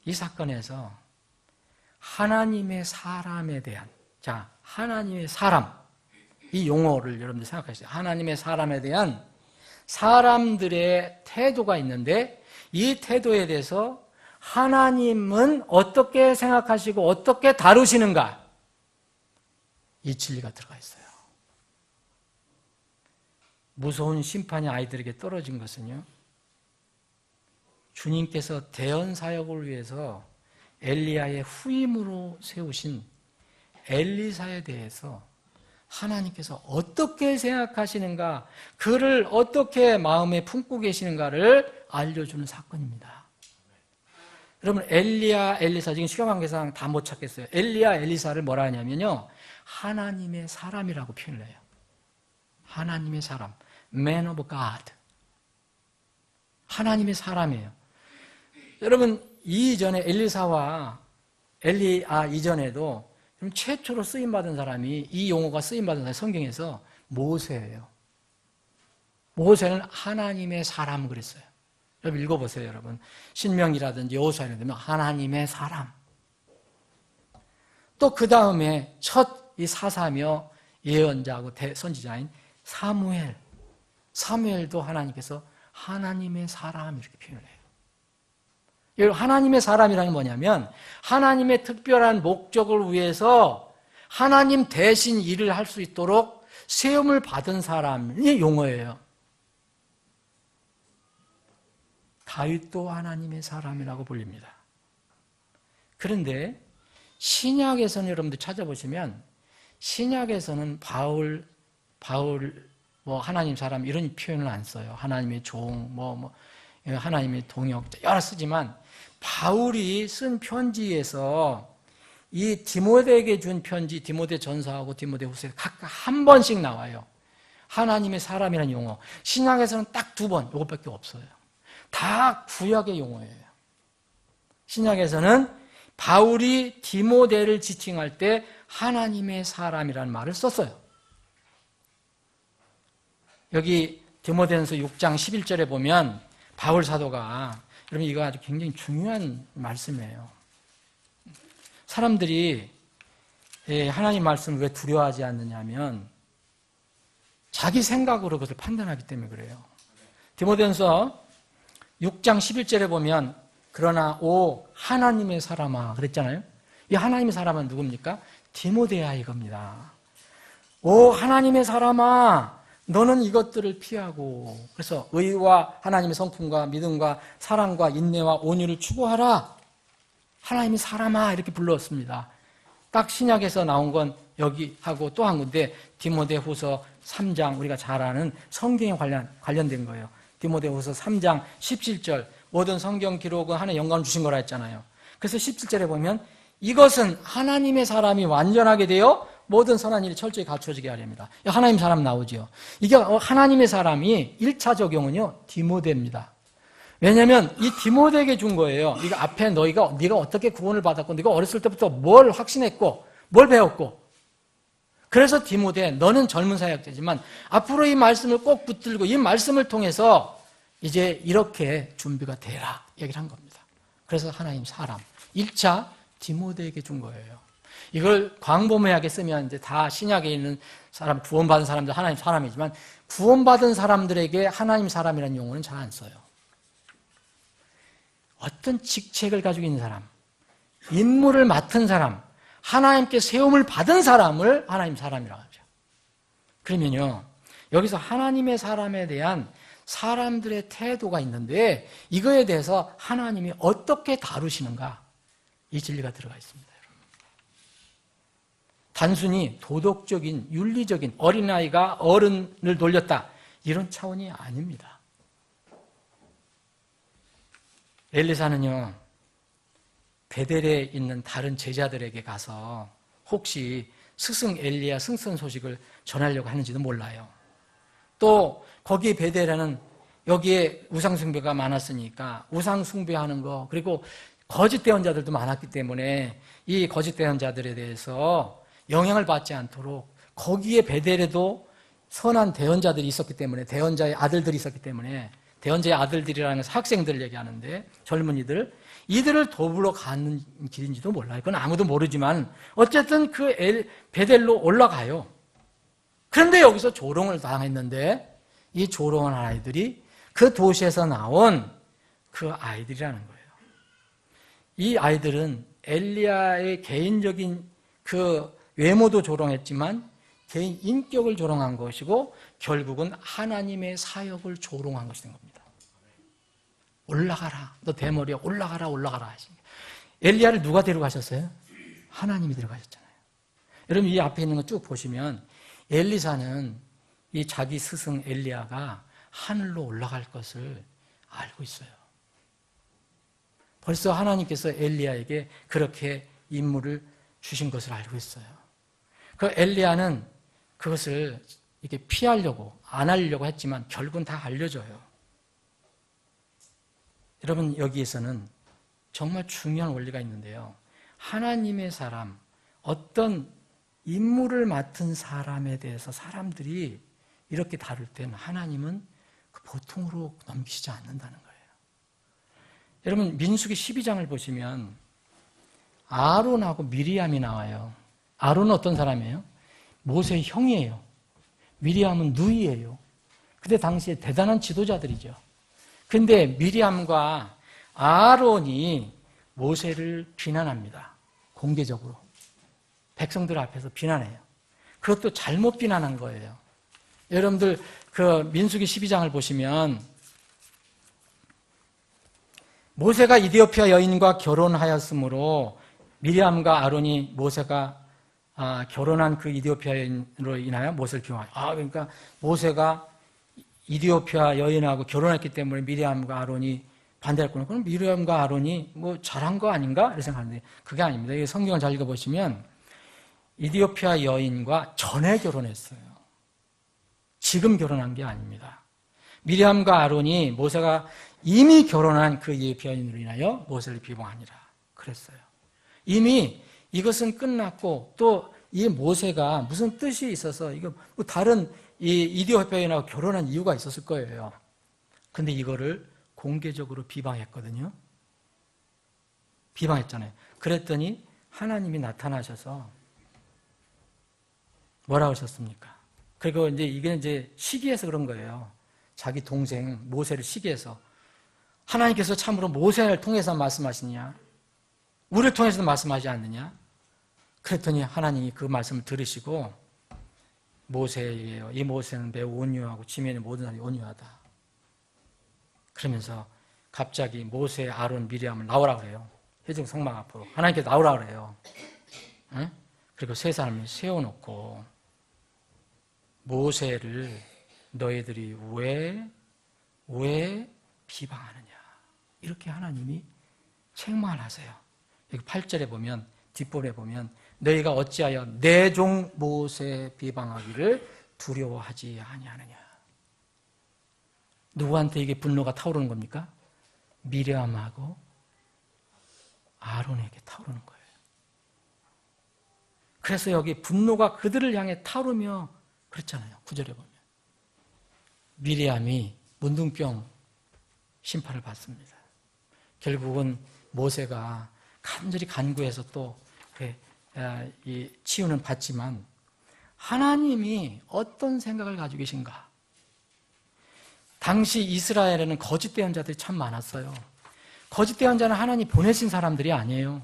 [SPEAKER 1] 이 사건에서 하나님의 사람에 대한, 하나님의 사람, 이 용어를 여러분들 생각하세요. 하나님의 사람에 대한 사람들의 태도가 있는데, 이 태도에 대해서 하나님은 어떻게 생각하시고 어떻게 다루시는가, 이 진리가 들어가 있어요. 무서운 심판이 아이들에게 떨어진 것은요, 주님께서 대언 사역을 위해서 엘리야의 후임으로 세우신 엘리사에 대해서 하나님께서 어떻게 생각하시는가, 그를 어떻게 마음에 품고 계시는가를 알려주는 사건입니다. 여러분, 엘리야, 엘리사, 지금 시간 관계상 다 못 찾겠어요. 엘리야, 엘리사를 뭐라 하냐면요, 하나님의 사람이라고 표현을 해요. 하나님의 사람, man of God. 하나님의 사람이에요. 여러분, 이전에 엘리사와 엘리야 이전에도 최초로 쓰임받은 사람이, 이 용어가 쓰임받은 사람이 성경에서 모세예요. 모세는 하나님의 사람 그랬어요. 여러분 읽어보세요. 여러분, 신명이라든지 여호수아라든지 하나님의 사람. 또 그 다음에 첫 이 사사며 예언자하고 선지자인 사무엘도 하나님께서 하나님의 사람 이렇게 표현을 해요. 하나님의 사람이라는 게 뭐냐면 하나님의 특별한 목적을 위해서 하나님 대신 일을 할 수 있도록 세움을 받은 사람의 용어예요. 다윗도 하나님의 사람이라고 불립니다. 그런데 신약에서는 여러분들 찾아보시면, 신약에서는 바울 하나님 사람 이런 표현을 안 써요. 하나님의 종, 하나님의 동역자 여러 쓰지만, 바울이 쓴 편지에서 이 디모데에게 준 편지, 디모데 전서하고 디모데 후서 각각 한 번씩 나와요. 하나님의 사람이라는 용어. 신약에서는 딱 2번, 이것밖에 없어요. 다 구약의 용어예요. 신약에서는 바울이 디모데를 지칭할 때 하나님의 사람이라는 말을 썼어요. 여기 디모데전서 6장 11절에 보면 바울 사도가, 여러분 이거 아주 굉장히 중요한 말씀이에요. 사람들이 하나님 말씀을 왜 두려워하지 않느냐면 자기 생각으로 그것을 판단하기 때문에 그래요. 디모데전서 6장 11절에 보면 그러나 오 하나님의 사람아 그랬잖아요. 이 하나님의 사람은 누굽니까? 디모데야 이겁니다. 오 하나님의 사람아 너는 이것들을 피하고, 그래서 의와 하나님의 성품과 믿음과 사랑과 인내와 온유를 추구하라. 하나님의 사람아 이렇게 불렀습니다. 딱 신약에서 나온 건 여기 하고 또 한 건데 디모데후서 3장, 우리가 잘 아는 성경에 관련된 거예요. 디모데후서 3장 17절, 모든 성경 기록은 하나님의 영광을 주신 거라 했잖아요. 그래서 17절에 보면 이것은 하나님의 사람이 완전하게 되어 모든 선한 일이 철저히 갖춰지게 하렵니다. 하나님 사람 나오죠. 이게 하나님의 사람이 1차 적용은요 디모데입니다. 왜냐하면 이 디모데에게 준 거예요. 이거 앞에 네가 어떻게 구원을 받았고, 네가 어렸을 때부터 뭘 확신했고, 뭘 배웠고. 그래서 디모데, 너는 젊은 사역자지만 앞으로 이 말씀을 꼭 붙들고 이 말씀을 통해서 이제 이렇게 준비가 되라 얘기를 한 겁니다. 그래서 하나님 사람 1차 디모데에게 준 거예요. 이걸 광범위하게 쓰면 이제 다 신약에 있는 사람, 구원받은 사람들 하나님 사람이지만 구원받은 사람들에게 하나님 사람이라는 용어는 잘 안 써요. 어떤 직책을 가지고 있는 사람, 임무를 맡은 사람, 하나님께 세움을 받은 사람을 하나님 사람이라고 하죠. 그러면요, 여기서 하나님의 사람에 대한 사람들의 태도가 있는데 이거에 대해서 하나님이 어떻게 다루시는가, 이 진리가 들어가 있습니다. 단순히 도덕적인, 윤리적인 어린아이가 어른을 놀렸다, 이런 차원이 아닙니다. 엘리사는요, 베델에 있는 다른 제자들에게 가서 혹시 스승 엘리야 승선 소식을 전하려고 하는지도 몰라요. 또 거기 베델에는 여기에 우상숭배가 많았으니까 우상숭배하는 거, 그리고 거짓 대언자들도 많았기 때문에 이 거짓 대언자들에 대해서 영향을 받지 않도록 거기에 베델에도 선한 대언자들이 있었기 때문에, 대언자의 아들들이 있었기 때문에, 대언자의 아들들이라는 것은 학생들 얘기하는데 젊은이들, 이들을 도우러 가는 길인지도 몰라요. 그건 아무도 모르지만 어쨌든 그 베델로 올라가요. 그런데 여기서 조롱을 당했는데 이 조롱한 아이들이 그 도시에서 나온 그 아이들이라는 거예요. 이 아이들은 엘리야의 개인적인 그 외모도 조롱했지만 개인 인격을 조롱한 것이고 결국은 하나님의 사역을 조롱한 것이 된 겁니다. 올라가라, 너 대머리야, 올라가라, 올라가라 하신 거예요. 엘리야를 누가 데려가셨어요? 하나님이 데려가셨잖아요. 여러분, 이 앞에 있는 거 쭉 보시면 엘리사는 이 자기 스승 엘리야가 하늘로 올라갈 것을 알고 있어요. 벌써 하나님께서 엘리야에게 그렇게 임무를 주신 것을 알고 있어요. 그 엘리야는 그것을 이렇게 피하려고, 안 하려고 했지만 결국은 다 알려줘요. 여러분, 여기에서는 정말 중요한 원리가 있는데요. 하나님의 사람, 어떤 임무를 맡은 사람에 대해서 사람들이 이렇게 다룰 때는 하나님은 그 보통으로 넘기시지 않는다는 거예요. 여러분, 민수기 12장을 보시면 아론하고 미리암이 나와요. 아론은 어떤 사람이에요? 모세의 형이에요. 미리암은 누이예요. 그때 당시에 대단한 지도자들이죠. 근데 미리암과 아론이 모세를 비난합니다. 공개적으로. 백성들 앞에서 비난해요. 그것도 잘못 비난한 거예요. 여러분들 그 민수기 12장을 보시면 모세가 이디오피아 여인과 결혼하였으므로 미리암과 아론이 모세가 결혼한 그 이디오피아 여인으로 인하여 모세를 비방해요. 그러니까 모세가 이디오피아 여인하고 결혼했기 때문에 미리암과 아론이 반대했구나. 그럼 미리암과 아론이 뭐 잘한 거 아닌가? 이렇게 생각하는데 그게 아닙니다. 이 성경을 잘 읽어보시면 이디오피아 여인과 전에 결혼했어요. 지금 결혼한 게 아닙니다. 미리암과 아론이 모세가 이미 결혼한 그 이디오피아 여인으로 인하여 모세를 비방하니라 그랬어요. 이미 이것은 끝났고 또 이 모세가 무슨 뜻이 있어서 이거 뭐 다른 이 이디오피아 여인하고 결혼한 이유가 있었을 거예요. 근데 이거를 공개적으로 비방했거든요. 비방했잖아요. 그랬더니 하나님이 나타나셔서 뭐라고 하셨습니까? 그리고 이게 이제 시기해서 그런 거예요. 자기 동생 모세를 시기해서 하나님께서 참으로 모세를 통해서 말씀하시느냐? 우리를 통해서도 말씀하지 않느냐? 그랬더니 하나님이 그 말씀을 들으시고 모세예요. 이 모세는 매우 온유하고 지면의 모든 사람이 온유하다. 그러면서 갑자기 모세, 아론, 미리암을 나오라 그래요. 회중 성막 앞으로. 하나님께서 나오라 그래요. 응? 그리고 세 사람을 세워놓고 모세를 너희들이 왜 비방하느냐. 이렇게 하나님이 책망을 하세요. 여기 8절에 보면, 뒷부분에 보면 너희가 어찌하여 내 종 모세 비방하기를 두려워하지 아니하느냐. 누구한테 이게 분노가 타오르는 겁니까? 미리암하고 아론에게 타오르는 거예요. 그래서 여기 분노가 그들을 향해 타오르며 그랬잖아요. 9절에 보면 미리암이 문둥병 심판을 받습니다. 결국은 모세가 간절히 간구해서 또 이 치유는 받지만 하나님이 어떤 생각을 가지고 계신가? 당시 이스라엘에는 거짓 대언자들이 참 많았어요. 거짓 대언자는 하나님 보내신 사람들이 아니에요.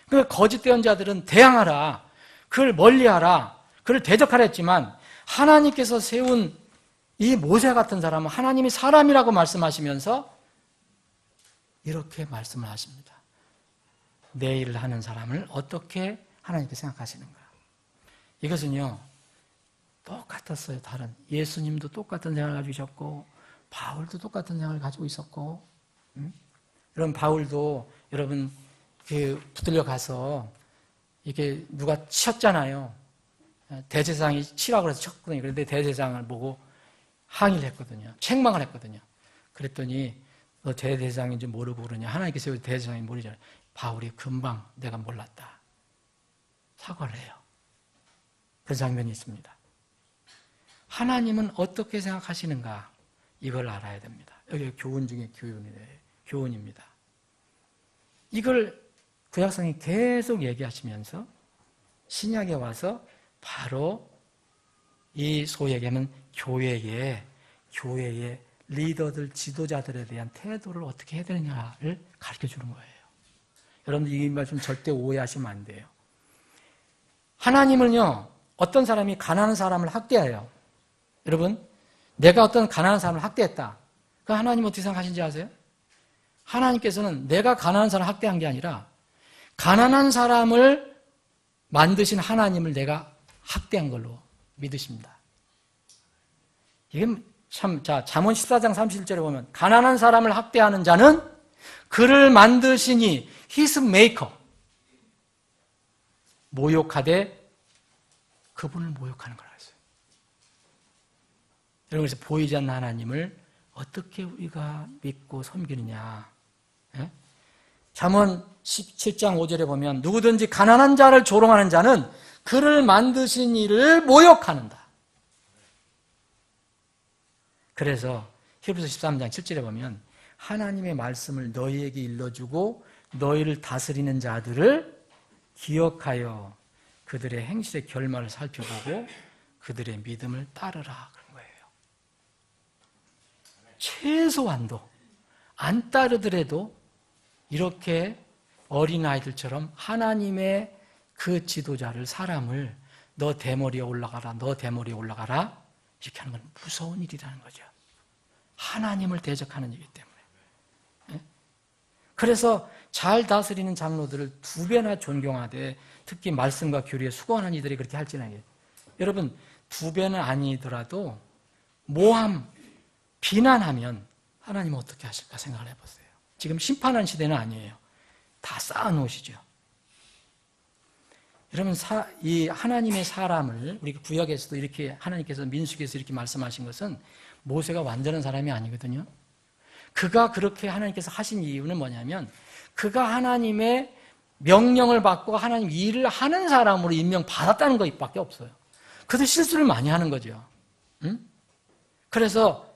[SPEAKER 1] 그 거짓 대언자들은 대항하라, 그걸 멀리하라, 그를 대적하라 했지만 하나님께서 세운 이 모세 같은 사람은 하나님이 사람이라고 말씀하시면서 이렇게 말씀을 하십니다. 내 일을 하는 사람을 어떻게 하나님께 생각하시는가? 이것은요, 똑같았어요. 다른 예수님도 똑같은 생각을 가지고 있었고, 바울도 똑같은 생각을 가지고 있었고, 여러분 바울도 여러분 붙들려 가서 이게 누가 치었잖아요. 대제사장이 치라고 해서 쳤거든요. 그런데 대제사장을 보고 항의를 했거든요. 책망을 했거든요. 그랬더니 너 대제사장인지 모르고 그러냐? 하나님께서 대제사장이 모르잖아요. 바울이 금방 내가 몰랐다. 사과를 해요. 그 장면이 있습니다. 하나님은 어떻게 생각하시는가? 이걸 알아야 됩니다. 여기 교훈 중에 교훈입니다. 이걸 구약성이 계속 얘기하시면서 신약에 와서 바로 이 소위 얘기하면 교회의 리더들, 지도자들에 대한 태도를 어떻게 해야 되느냐를 가르쳐 주는 거예요. 여러분들 이 말씀 절대 오해하시면 안 돼요. 하나님은요, 어떤 사람이 가난한 사람을 학대해요. 여러분, 내가 어떤 가난한 사람을 학대했다. 그 하나님 어떻게 생각하시는지 아세요? 하나님께서는 내가 가난한 사람을 학대한 게 아니라 가난한 사람을 만드신 하나님을 내가 학대한 걸로 믿으십니다. 이게 참, 잠언 14장 31절에 보면 가난한 사람을 학대하는 자는 그를 만드시니 his maker 모욕하되 그분을 모욕하는 거라 했어요. 여러분, 그래서 보이지 않는 하나님을 어떻게 우리가 믿고 섬기느냐. 예? 잠언 17장 5절에 보면 누구든지 가난한 자를 조롱하는 자는 그를 만드신 이를 모욕하는다. 그래서 히브리서 13장 7절에 보면 하나님의 말씀을 너희에게 일러주고 너희를 다스리는 자들을 기억하여 그들의 행실의 결말을 살펴보고 그들의 믿음을 따르라 그런 거예요. 최소한도 안 따르더라도 이렇게 어린아이들처럼 하나님의 그 지도자를, 사람을 너 대머리에 올라가라, 너 대머리에 올라가라 이렇게 하는 건 무서운 일이라는 거죠. 하나님을 대적하는 일이기 때문에. 그래서 잘 다스리는 장로들을 2배나 존경하되 특히 말씀과 교리에 수고하는 이들이 그렇게 할지는 여러분 2배는 아니더라도 모함, 비난하면 하나님은 어떻게 하실까 생각을 해보세요. 지금 심판하는 시대는 아니에요. 다 쌓아놓으시죠. 여러분 이 하나님의 사람을 우리 구약에서도 이렇게 하나님께서 민수기에서 이렇게 말씀하신 것은 모세가 완전한 사람이 아니거든요. 그가 그렇게 하나님께서 하신 이유는 뭐냐면 그가 하나님의 명령을 받고 하나님 일을 하는 사람으로 임명받았다는 것밖에 없어요. 그래서 실수를 많이 하는 거죠. 응? 그래서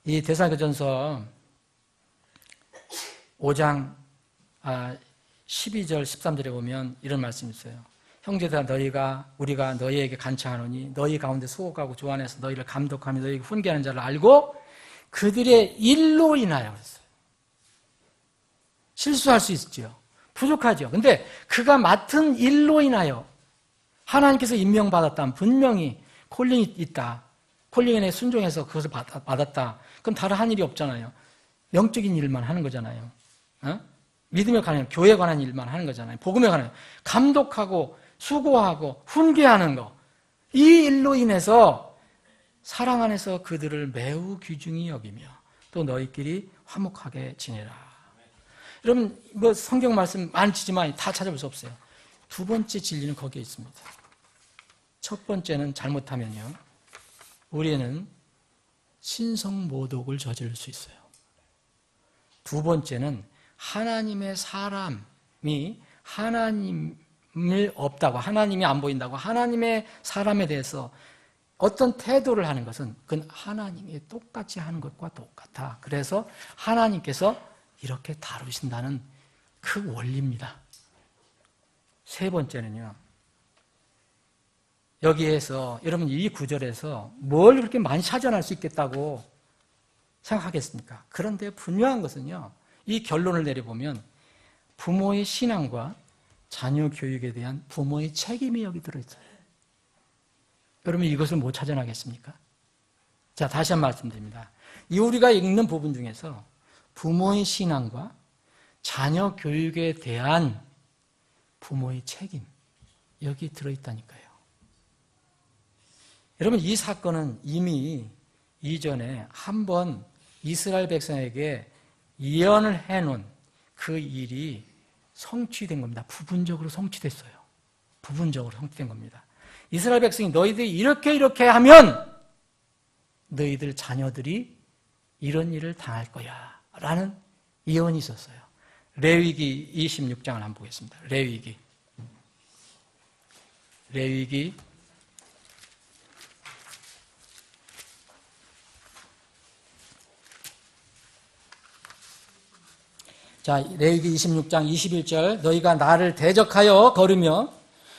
[SPEAKER 1] 이 데살로니가전서 5장 12절 13절에 보면 이런 말씀이 있어요. 형제들아 우리가 너희에게 간청하노니 너희 가운데 수고하고 조안해서 너희를 감독하며 너희에게 훈계하는 자를 알고 그들의 일로 인하여 그랬어요. 실수할 수 있죠. 부족하죠. 근데 그가 맡은 일로 인하여 하나님께서 임명받았다면 분명히 콜링이 있다. 콜링에 순종해서 그것을 받았다. 그럼 다른 한 일이 없잖아요. 영적인 일만 하는 거잖아요. 믿음에 관한 교회에 관한 일만 하는 거잖아요. 복음에 관한 감독하고 수고하고 훈계하는 거. 이 일로 인해서 사랑 안에서 그들을 매우 귀중히 여기며 또 너희끼리 화목하게 지내라. 여러분 성경 말씀 많지만 다 찾아볼 수 없어요. 2번째 진리는 거기에 있습니다. 첫 번째는 잘못하면요 우리는 신성모독을 저지를 수 있어요. 2번째는 하나님의 사람이 하나님을 없다고, 하나님이 안 보인다고 하나님의 사람에 대해서 어떤 태도를 하는 것은 그건 하나님이 똑같이 하는 것과 똑같아. 그래서 하나님께서 이렇게 다루신다는 그 원리입니다. 3번째는요. 여기에서 여러분 이 구절에서 뭘 그렇게 많이 찾아낼 수 있겠다고 생각하겠습니까? 그런데 분명한 것은요. 이 결론을 내려보면 부모의 신앙과 자녀 교육에 대한 부모의 책임이 여기 들어있어요. 여러분 이것을 못 찾아내겠습니까? 자, 다시 한번 말씀드립니다. 이 우리가 읽는 부분 중에서 부모의 신앙과 자녀 교육에 대한 부모의 책임, 여기 들어있다니까요. 여러분, 이 사건은 이미 이전에 한 번 이스라엘 백성에게 예언을 해놓은 그 일이 성취된 겁니다. 부분적으로 성취됐어요. 부분적으로 성취된 겁니다. 이스라엘 백성이 너희들이 이렇게 하면 너희들 자녀들이 이런 일을 당할 거야 라는 예언이 있었어요. 레위기 26장을 한번 보겠습니다. 레위기 자, 레위기 26장 21절 너희가 나를 대적하여 걸으며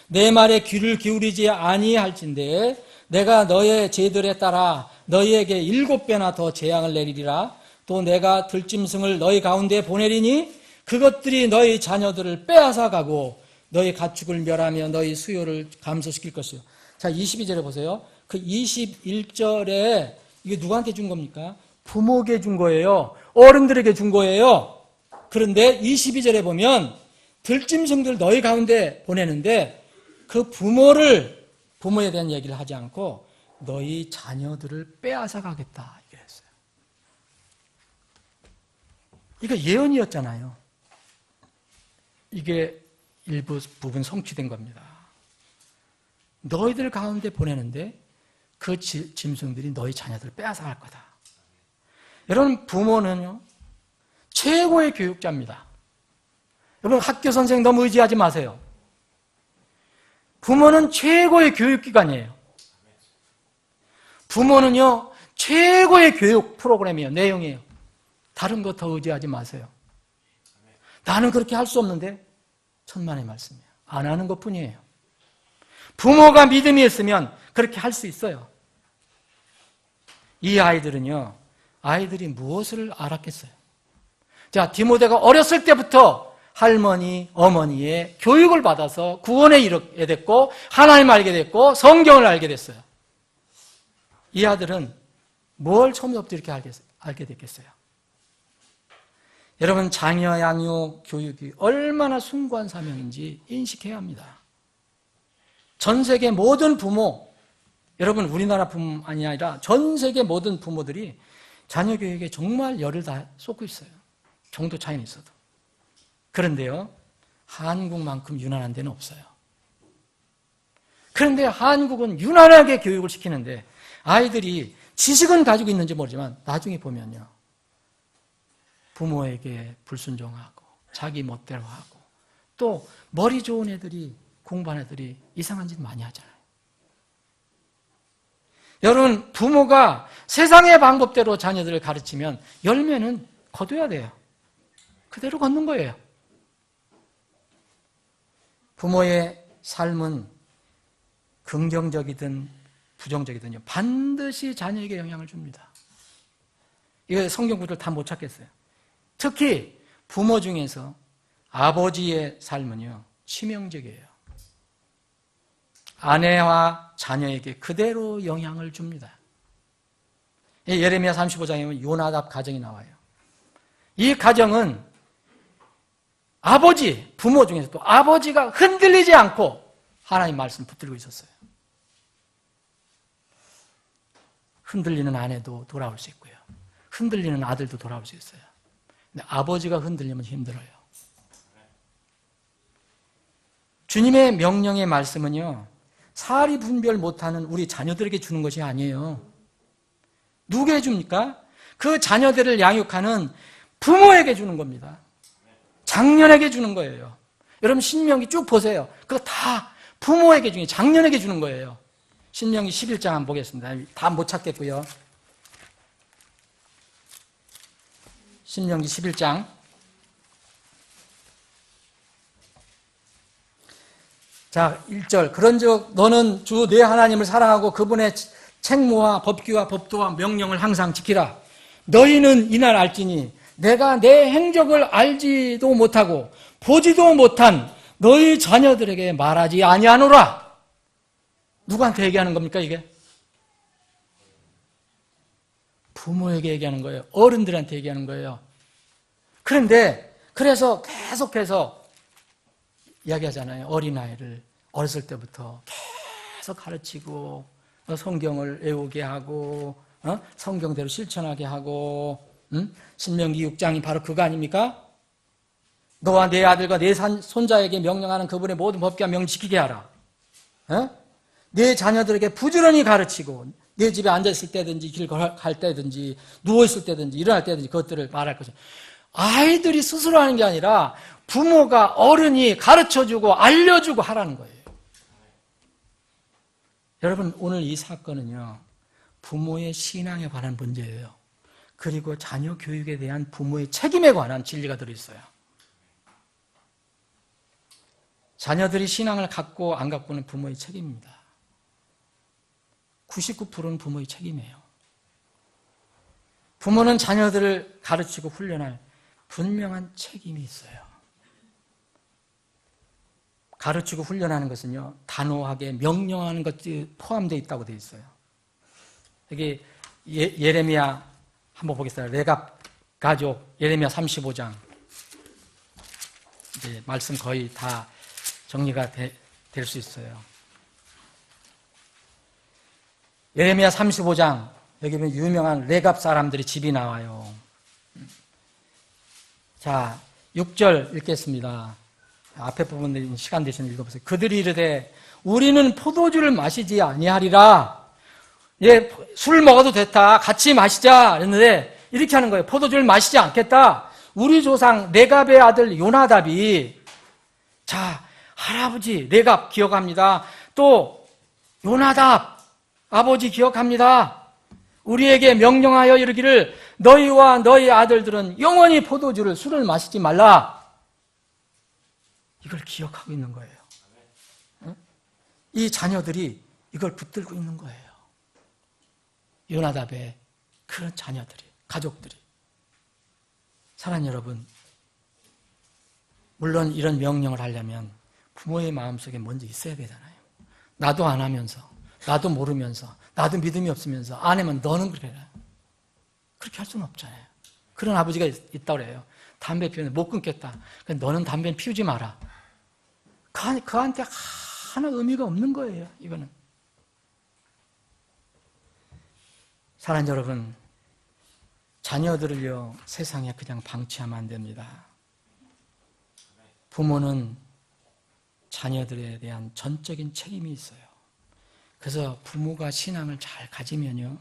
[SPEAKER 1] 내 말에 귀를 기울이지 아니할진대 내가 너의 죄들에 따라 너희에게 7배나 더 재앙을 내리리라. 또 내가 들짐승을 너희 가운데 보내리니 그것들이 너희 자녀들을 빼앗아 가고 너희 가축을 멸하며 너희 수요를 감소시킬 것이요. 자, 22절에 보세요. 그 21절에 이게 누구한테 준 겁니까? 부모에게 준 거예요. 어른들에게 준 거예요. 그런데 22절에 보면 들짐승들 너희 가운데 보내는데 그 부모에 대한 얘기를 하지 않고 너희 자녀들을 빼앗아 가겠다 이렇게 했어요. 이거 예언이었잖아요. 이게 일부 부분 성취된 겁니다. 너희들 가운데 보내는데 그 짐승들이 너희 자녀들을 빼앗아 갈 거다. 여러분, 부모는요 최고의 교육자입니다. 여러분, 학교 선생님 너무 의지하지 마세요. 부모는 최고의 교육기관이에요. 부모는요 최고의 교육 프로그램이에요. 내용이에요. 다른 거 더 의지하지 마세요. 나는 그렇게 할 수 없는데 천만의 말씀이에요. 안 하는 것뿐이에요. 부모가 믿음이 있으면 그렇게 할 수 있어요. 이 아이들은요, 아이들이 무엇을 알았겠어요? 자, 디모데가 어렸을 때부터 할머니, 어머니의 교육을 받아서 구원에 이르게 됐고 하나님을 알게 됐고 성경을 알게 됐어요. 이 아들은 뭘 처음부터 이렇게 알게 됐겠어요? 여러분, 자녀 양육 교육이 얼마나 숭고한 사명인지 인식해야 합니다. 전 세계 모든 부모, 여러분 우리나라 부모만이 아니라 전 세계 모든 부모들이 자녀 교육에 정말 열을 다 쏟고 있어요. 정도 차이는 있어도. 그런데요, 한국만큼 유난한 데는 없어요. 그런데 한국은 유난하게 교육을 시키는데 아이들이 지식은 가지고 있는지 모르지만 나중에 보면요, 부모에게 불순종하고 자기 멋대로 하고 또 머리 좋은 애들이, 공부하는 애들이 이상한 짓 많이 하잖아요. 여러분, 부모가 세상의 방법대로 자녀들을 가르치면 열매는 거둬야 돼요. 그대로 걷는 거예요. 부모의 삶은 긍정적이든 부정적이든요, 반드시 자녀에게 영향을 줍니다. 이거 성경 구절을 다 못 찾겠어요. 특히 부모 중에서 아버지의 삶은요, 치명적이에요. 아내와 자녀에게 그대로 영향을 줍니다. 예레미야 35장에 보면 요나답 가정이 나와요. 이 가정은 아버지, 부모 중에서도 아버지가 흔들리지 않고 하나님 말씀 붙들고 있었어요. 흔들리는 아내도 돌아올 수 있고요, 흔들리는 아들도 돌아올 수 있어요. 근데 아버지가 흔들리면 힘들어요. 주님의 명령의 말씀은요, 사리 분별 못하는 우리 자녀들에게 주는 것이 아니에요. 누구에게 줍니까? 그 자녀들을 양육하는 부모에게 주는 겁니다. 장년에게 주는 거예요. 여러분, 신명기 쭉 보세요. 그거 다 부모에게 주는, 장년에게 주는 거예요. 신명기 11장 한번 보겠습니다. 다 못 찾겠고요. 신명기 11장 자, 1절. 그런즉 너는 주 내 하나님을 사랑하고 그분의 책무와 법규와 법도와 명령을 항상 지키라. 너희는 이날 알지니 내가 내 행적을 알지도 못하고 보지도 못한 너희 자녀들에게 말하지 아니하노라. 누구한테 얘기하는 겁니까, 이게? 부모에게 얘기하는 거예요. 어른들한테 얘기하는 거예요. 그런데 그래서 계속해서 이야기하잖아요. 어린아이를 어렸을 때부터 계속 가르치고 성경을 외우게 하고 성경대로 실천하게 하고 신명기 6장이 바로 그거 아닙니까? 너와 내 아들과 내 손자에게 명령하는 그분의 모든 법과 명령 지키게 하라. 내 자녀들에게 부지런히 가르치고 내 집에 앉아있을 때든지 길 갈 때든지 누워있을 때든지 일어날 때든지 그것들을 말할 것이다. 아이들이 스스로 하는 게 아니라 부모가 어른이 가르쳐주고 알려주고 하라는 거예요. 여러분 오늘 이 사건은요 부모의 신앙에 관한 문제예요. 그리고 자녀 교육에 대한 부모의 책임에 관한 진리가 들어있어요. 자녀들이 신앙을 갖고 안 갖고는 부모의 책임입니다. 99%는 부모의 책임이에요. 부모는 자녀들을 가르치고 훈련할 분명한 책임이 있어요. 가르치고 훈련하는 것은요 단호하게 명령하는 것이 포함되어 있다고 되어 있어요. 여기 예레미야 한번 보겠습니다. 레갑 가족 예레미야 35장 이제 말씀 거의 다 정리가 될 수 있어요. 예레미야 35장 여기 보면 유명한 레갑 사람들이 집이 나와요. 자 6절 읽겠습니다. 앞에 부분 시간 되시면 읽어보세요. 그들이 이르되 우리는 포도주를 마시지 아니하리라. 예, 술 먹어도 됐다. 같이 마시자. 그랬는데 이렇게 하는 거예요. 포도주를 마시지 않겠다. 우리 조상 레갑의 아들 요나답이 자 할아버지 레갑 기억합니다. 또 요나답 아버지 기억합니다. 우리에게 명령하여 이르기를 너희와 너희 아들들은 영원히 포도주를 술을 마시지 말라. 이걸 기억하고 있는 거예요. 이 자녀들이 이걸 붙들고 있는 거예요. 요나답의 그런 자녀들이, 가족들이. 사랑하는 여러분, 물론 이런 명령을 하려면 부모의 마음속에 먼저 있어야 되잖아요. 나도 안 하면서, 나도 모르면서, 나도 믿음이 없으면서 안 하면 너는 그래. 그렇게 할 수는 없잖아요. 그런 아버지가 있다고 그래요. 담배 피우는데 못 끊겠다. 너는 담배는 피우지 마라. 그한테 하나 의미가 없는 거예요. 이거는. 사랑하는 여러분, 자녀들을요 세상에 그냥 방치하면 안 됩니다. 부모는 자녀들에 대한 전적인 책임이 있어요. 그래서 부모가 신앙을 잘 가지면요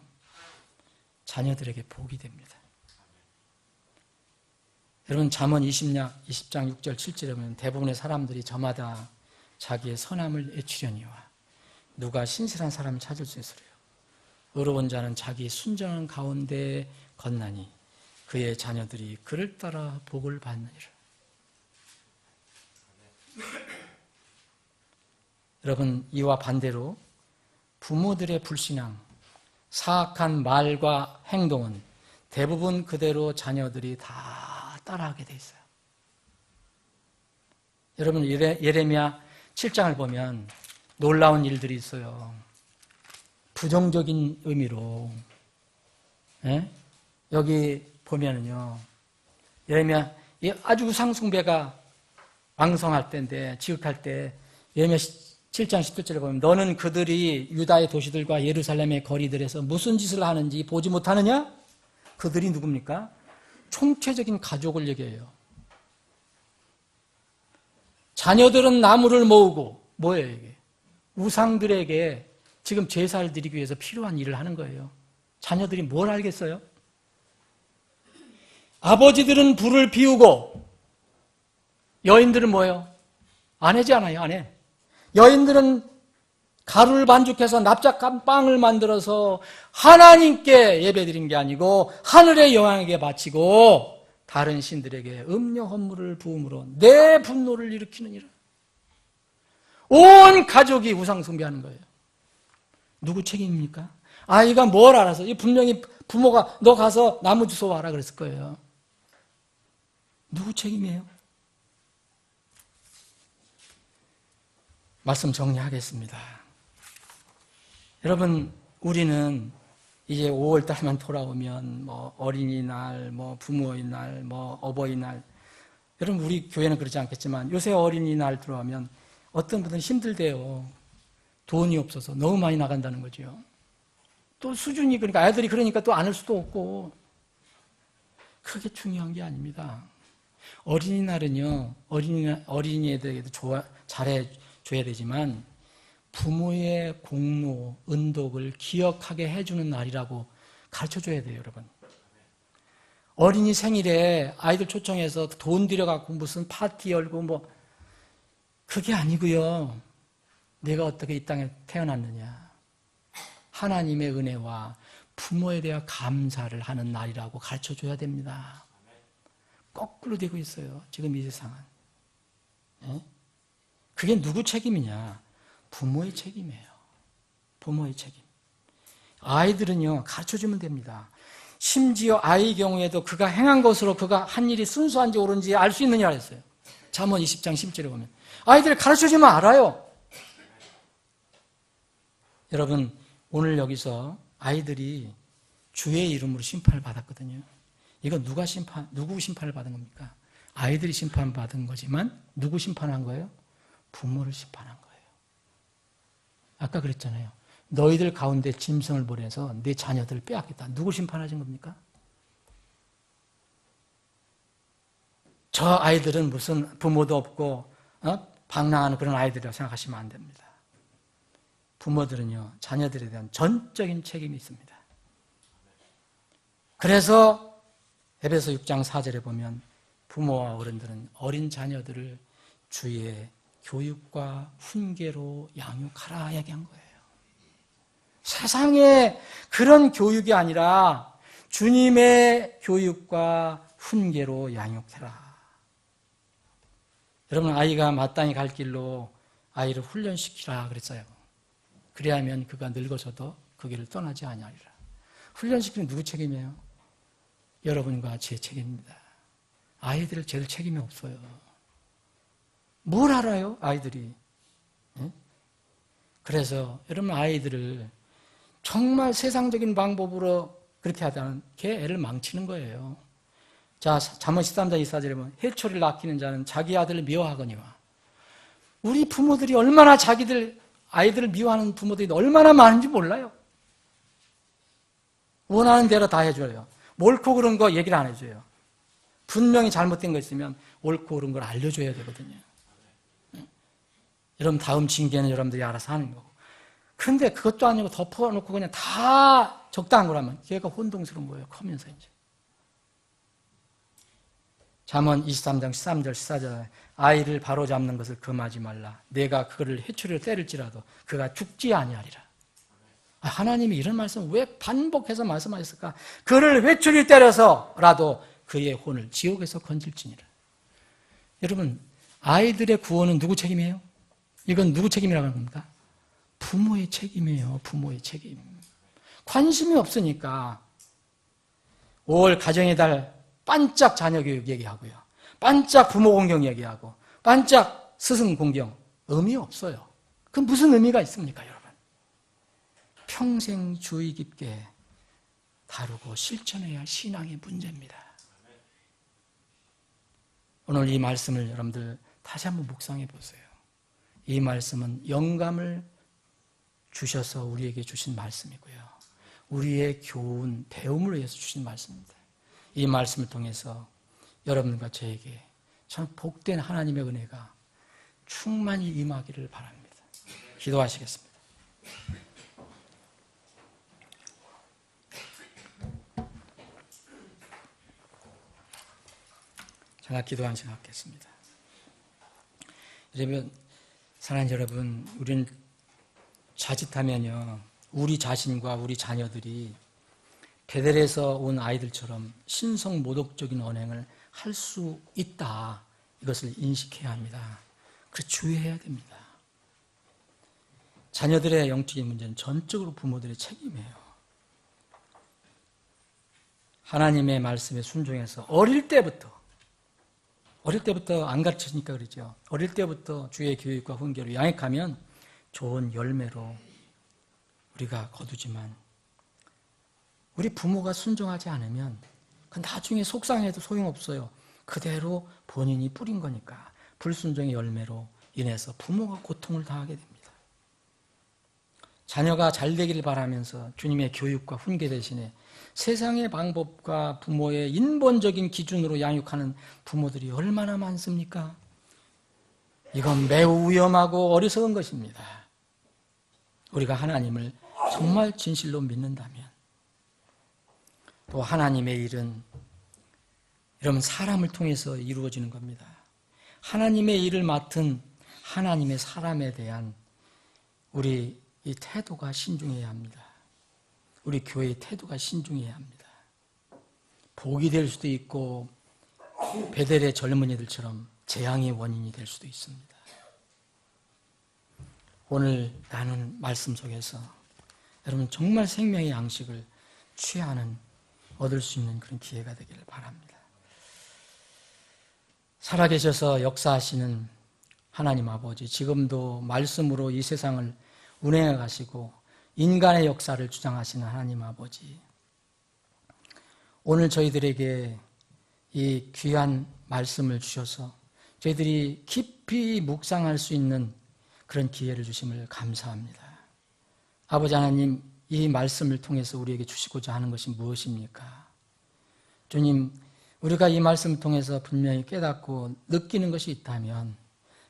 [SPEAKER 1] 자녀들에게 복이 됩니다. 여러분 잠언 20장 6절 7절에 보면 대부분의 사람들이 저마다 자기의 선함을 애추려니와 누가 신실한 사람을 찾을 수 있으리요. 의로운 자는 자기 순정한 가운데 건나니 그의 자녀들이 그를 따라 복을 받느니라. 여러분 이와 반대로 부모들의 불신앙, 사악한 말과 행동은 대부분 그대로 자녀들이 다 따라하게 돼 있어요. 여러분 예레미야 7장을 보면 놀라운 일들이 있어요. 부정적인 의미로 여기 보면은요 예레미야 아주 우상 숭배가 왕성할 때인데 지극할 때 예레미야 7장 17절에 보면 너는 그들이 유다의 도시들과 예루살렘의 거리들에서 무슨 짓을 하는지 보지 못하느냐? 그들이 누굽니까? 총체적인 가족을 얘기해요. 자녀들은 나무를 모으고 뭐예요 이게? 우상들에게 지금 제사를 드리기 위해서 필요한 일을 하는 거예요. 자녀들이 뭘 알겠어요? 아버지들은 불을 피우고 여인들은 뭐예요? 아내지 않아요, 아내. 여인들은 가루를 반죽해서 납작한 빵을 만들어서 하나님께 예배드린 게 아니고 하늘의 여왕에게 바치고 다른 신들에게 음료 헌물을 부음으로 내 분노를 일으키느니라. 온 가족이 우상 숭배하는 거예요. 누구 책임입니까? 아이가 뭘 알아서 분명히 부모가 너 가서 나무 주워 와라 그랬을 거예요. 누구 책임이에요? 말씀 정리하겠습니다. 여러분, 우리는 이제 5월 달만 돌아오면 뭐 어린이날, 뭐 부모의 날, 뭐 어버이날. 여러분 우리 교회는 그러지 않겠지만 요새 어린이날 들어오면 어떤 분들은 힘들대요. 돈이 없어서 너무 많이 나간다는 거죠. 또 수준이 그러니까 아이들이 그러니까 또 안 할 수도 없고. 그게 중요한 게 아닙니다. 어린이날은요, 어린이애들에게도 잘해줘야 되지만 부모의 공로, 은덕을 기억하게 해주는 날이라고 가르쳐줘야 돼요, 여러분. 어린이 생일에 아이들 초청해서 돈 들여갖고 무슨 파티 열고 뭐, 그게 아니고요. 내가 어떻게 이 땅에 태어났느냐. 하나님의 은혜와 부모에 대한 감사를 하는 날이라고 가르쳐줘야 됩니다. 거꾸로 되고 있어요. 지금 이 세상은. 그게 누구 책임이냐? 부모의 책임이에요. 부모의 책임. 아이들은요, 가르쳐주면 됩니다. 심지어 아이의 경우에도 그가 행한 것으로 그가 한 일이 순수한지 옳은지 알 수 있느냐 했어요. 잠언 20장 10절에 보면. 아이들 가르쳐주면 알아요. 여러분, 오늘 여기서 아이들이 주의 이름으로 심판을 받았거든요. 이거 누구 심판을 받은 겁니까? 아이들이 심판받은 거지만 누구 심판한 거예요? 부모를 심판한 거예요. 아까 그랬잖아요. 너희들 가운데 짐승을 보내서 내 자녀들을 빼앗겠다. 누구 심판하신 겁니까? 저 아이들은 무슨 부모도 없고 방랑하는 그런 아이들이라고 생각하시면 안 됩니다. 부모들은요, 자녀들에 대한 전적인 책임이 있습니다. 그래서 에베소 6장 4절에 보면 부모와 어른들은 어린 자녀들을 주의 교육과 훈계로 양육하라 얘기한 거예요. 세상에 그런 교육이 아니라 주님의 교육과 훈계로 양육해라. 여러분, 아이가 마땅히 갈 길로 아이를 훈련시키라 그랬어요. 그래야면 그가 늙어서도 그 길을 떠나지 아니하리라. 훈련시키는 누구 책임이에요? 여러분과 제 책임입니다. 아이들을 제일 책임이 없어요. 뭘 알아요, 아이들이? 그래서 여러분 아이들을 정말 세상적인 방법으로 그렇게 하다는 게 애를 망치는 거예요. 자, 잠언 13장 24절에 보면 해초리를 아끼는 자는 자기 아들을 미워하거니와. 우리 부모들이 얼마나 아이들을 미워하는 부모들이 얼마나 많은지 몰라요. 원하는 대로 다 해줘요. 옳고 그른 거 얘기를 안 해줘요. 분명히 잘못된 거 있으면 옳고 그른 걸 알려줘야 되거든요. 여러분 다음 징계는 여러분들이 알아서 하는 거고. 그런데 그것도 아니고 덮어놓고 그냥 다 적당한 거라면 걔가 혼동스러운 거예요. 커면서 이제. 잠언 23장 13절 14절에 아이를 바로잡는 것을 금하지 말라. 내가 그거를 해초리로 때릴지라도 그가 죽지 아니하리라. 하나님이 이런 말씀을 왜 반복해서 말씀하셨을까? 그를 회초리 때려서라도 그의 혼을 지옥에서 건질지니라. 여러분, 아이들의 구원은 누구 책임이에요? 이건 누구 책임이라고 하는 겁니까? 부모의 책임이에요. 부모의 책임. 관심이 없으니까 5월 가정의 달 반짝 자녀 교육 얘기하고요. 반짝 부모 공경 얘기하고 반짝 스승 공경 의미 없어요. 그럼 무슨 의미가 있습니까, 여러분? 평생 주의 깊게 다루고 실천해야 할 신앙의 문제입니다. 오늘 이 말씀을 여러분들 다시 한번 묵상해 보세요. 이 말씀은 영감을 주셔서 우리에게 주신 말씀이고요. 우리의 교훈, 배움을 위해서 주신 말씀입니다. 이 말씀을 통해서 여러분과 저에게 참 복된 하나님의 은혜가 충만히 임하기를 바랍니다. 기도하시겠습니다. 제가 기도한 시간 갖겠습니다. 여러분, 사랑하는 여러분, 우리는 자칫하면요, 우리 자신과 우리 자녀들이 베델에서 온 아이들처럼 신성모독적인 언행을 할 수 있다. 이것을 인식해야 합니다. 그래서 주의해야 됩니다. 자녀들의 영적인 문제는 전적으로 부모들의 책임이에요. 하나님의 말씀에 순종해서 어릴 때부터 안 가르쳐지니까 그러죠. 어릴 때부터 주의 교육과 훈계로 양육하면 좋은 열매로 우리가 거두지만 우리 부모가 순종하지 않으면 그 나중에 속상해도 소용없어요. 그대로 본인이 뿌린 거니까. 불순종의 열매로 인해서 부모가 고통을 당하게 됩니다. 자녀가 잘 되기를 바라면서 주님의 교육과 훈계 대신에 세상의 방법과 부모의 인본적인 기준으로 양육하는 부모들이 얼마나 많습니까? 이건 매우 위험하고 어리석은 것입니다. 우리가 하나님을 정말 진실로 믿는다면, 또 하나님의 일은 여러분 사람을 통해서 이루어지는 겁니다. 하나님의 일을 맡은 하나님의 사람에 대한 우리 이 태도가 신중해야 합니다. 우리 교회의 태도가 신중해야 합니다. 복이 될 수도 있고 베델의 젊은이들처럼 재앙의 원인이 될 수도 있습니다. 오늘 나눈 말씀 속에서 여러분 정말 생명의 양식을 얻을 수 있는 그런 기회가 되기를 바랍니다. 살아계셔서 역사하시는 하나님 아버지, 지금도 말씀으로 이 세상을 운행해 가시고 인간의 역사를 주장하시는 하나님 아버지, 오늘 저희들에게 이 귀한 말씀을 주셔서 저희들이 깊이 묵상할 수 있는 그런 기회를 주심을 감사합니다. 아버지 하나님, 이 말씀을 통해서 우리에게 주시고자 하는 것이 무엇입니까? 주님, 우리가 이 말씀을 통해서 분명히 깨닫고 느끼는 것이 있다면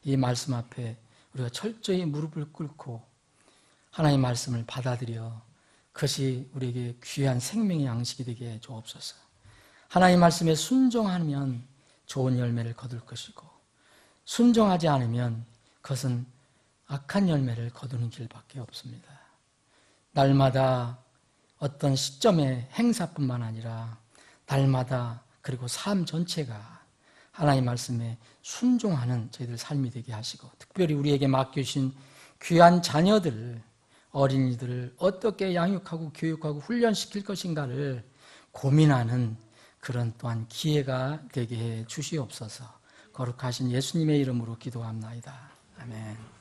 [SPEAKER 1] 이 말씀 앞에 우리가 철저히 무릎을 꿇고 하나님의 말씀을 받아들여 그것이 우리에게 귀한 생명의 양식이 되게 해 주옵소서. 하나님의 말씀에 순종하면 좋은 열매를 거둘 것이고, 순종하지 않으면 그것은 악한 열매를 거두는 길밖에 없습니다. 날마다 어떤 시점의 행사뿐만 아니라 날마다 그리고 삶 전체가 하나님의 말씀에 순종하는 저희들 삶이 되게 하시고, 특별히 우리에게 맡겨주신 귀한 자녀들, 어린이들을 어떻게 양육하고 교육하고 훈련시킬 것인가를 고민하는 그런 또한 기회가 되게 해 주시옵소서. 거룩하신 예수님의 이름으로 기도합나이다. 아멘.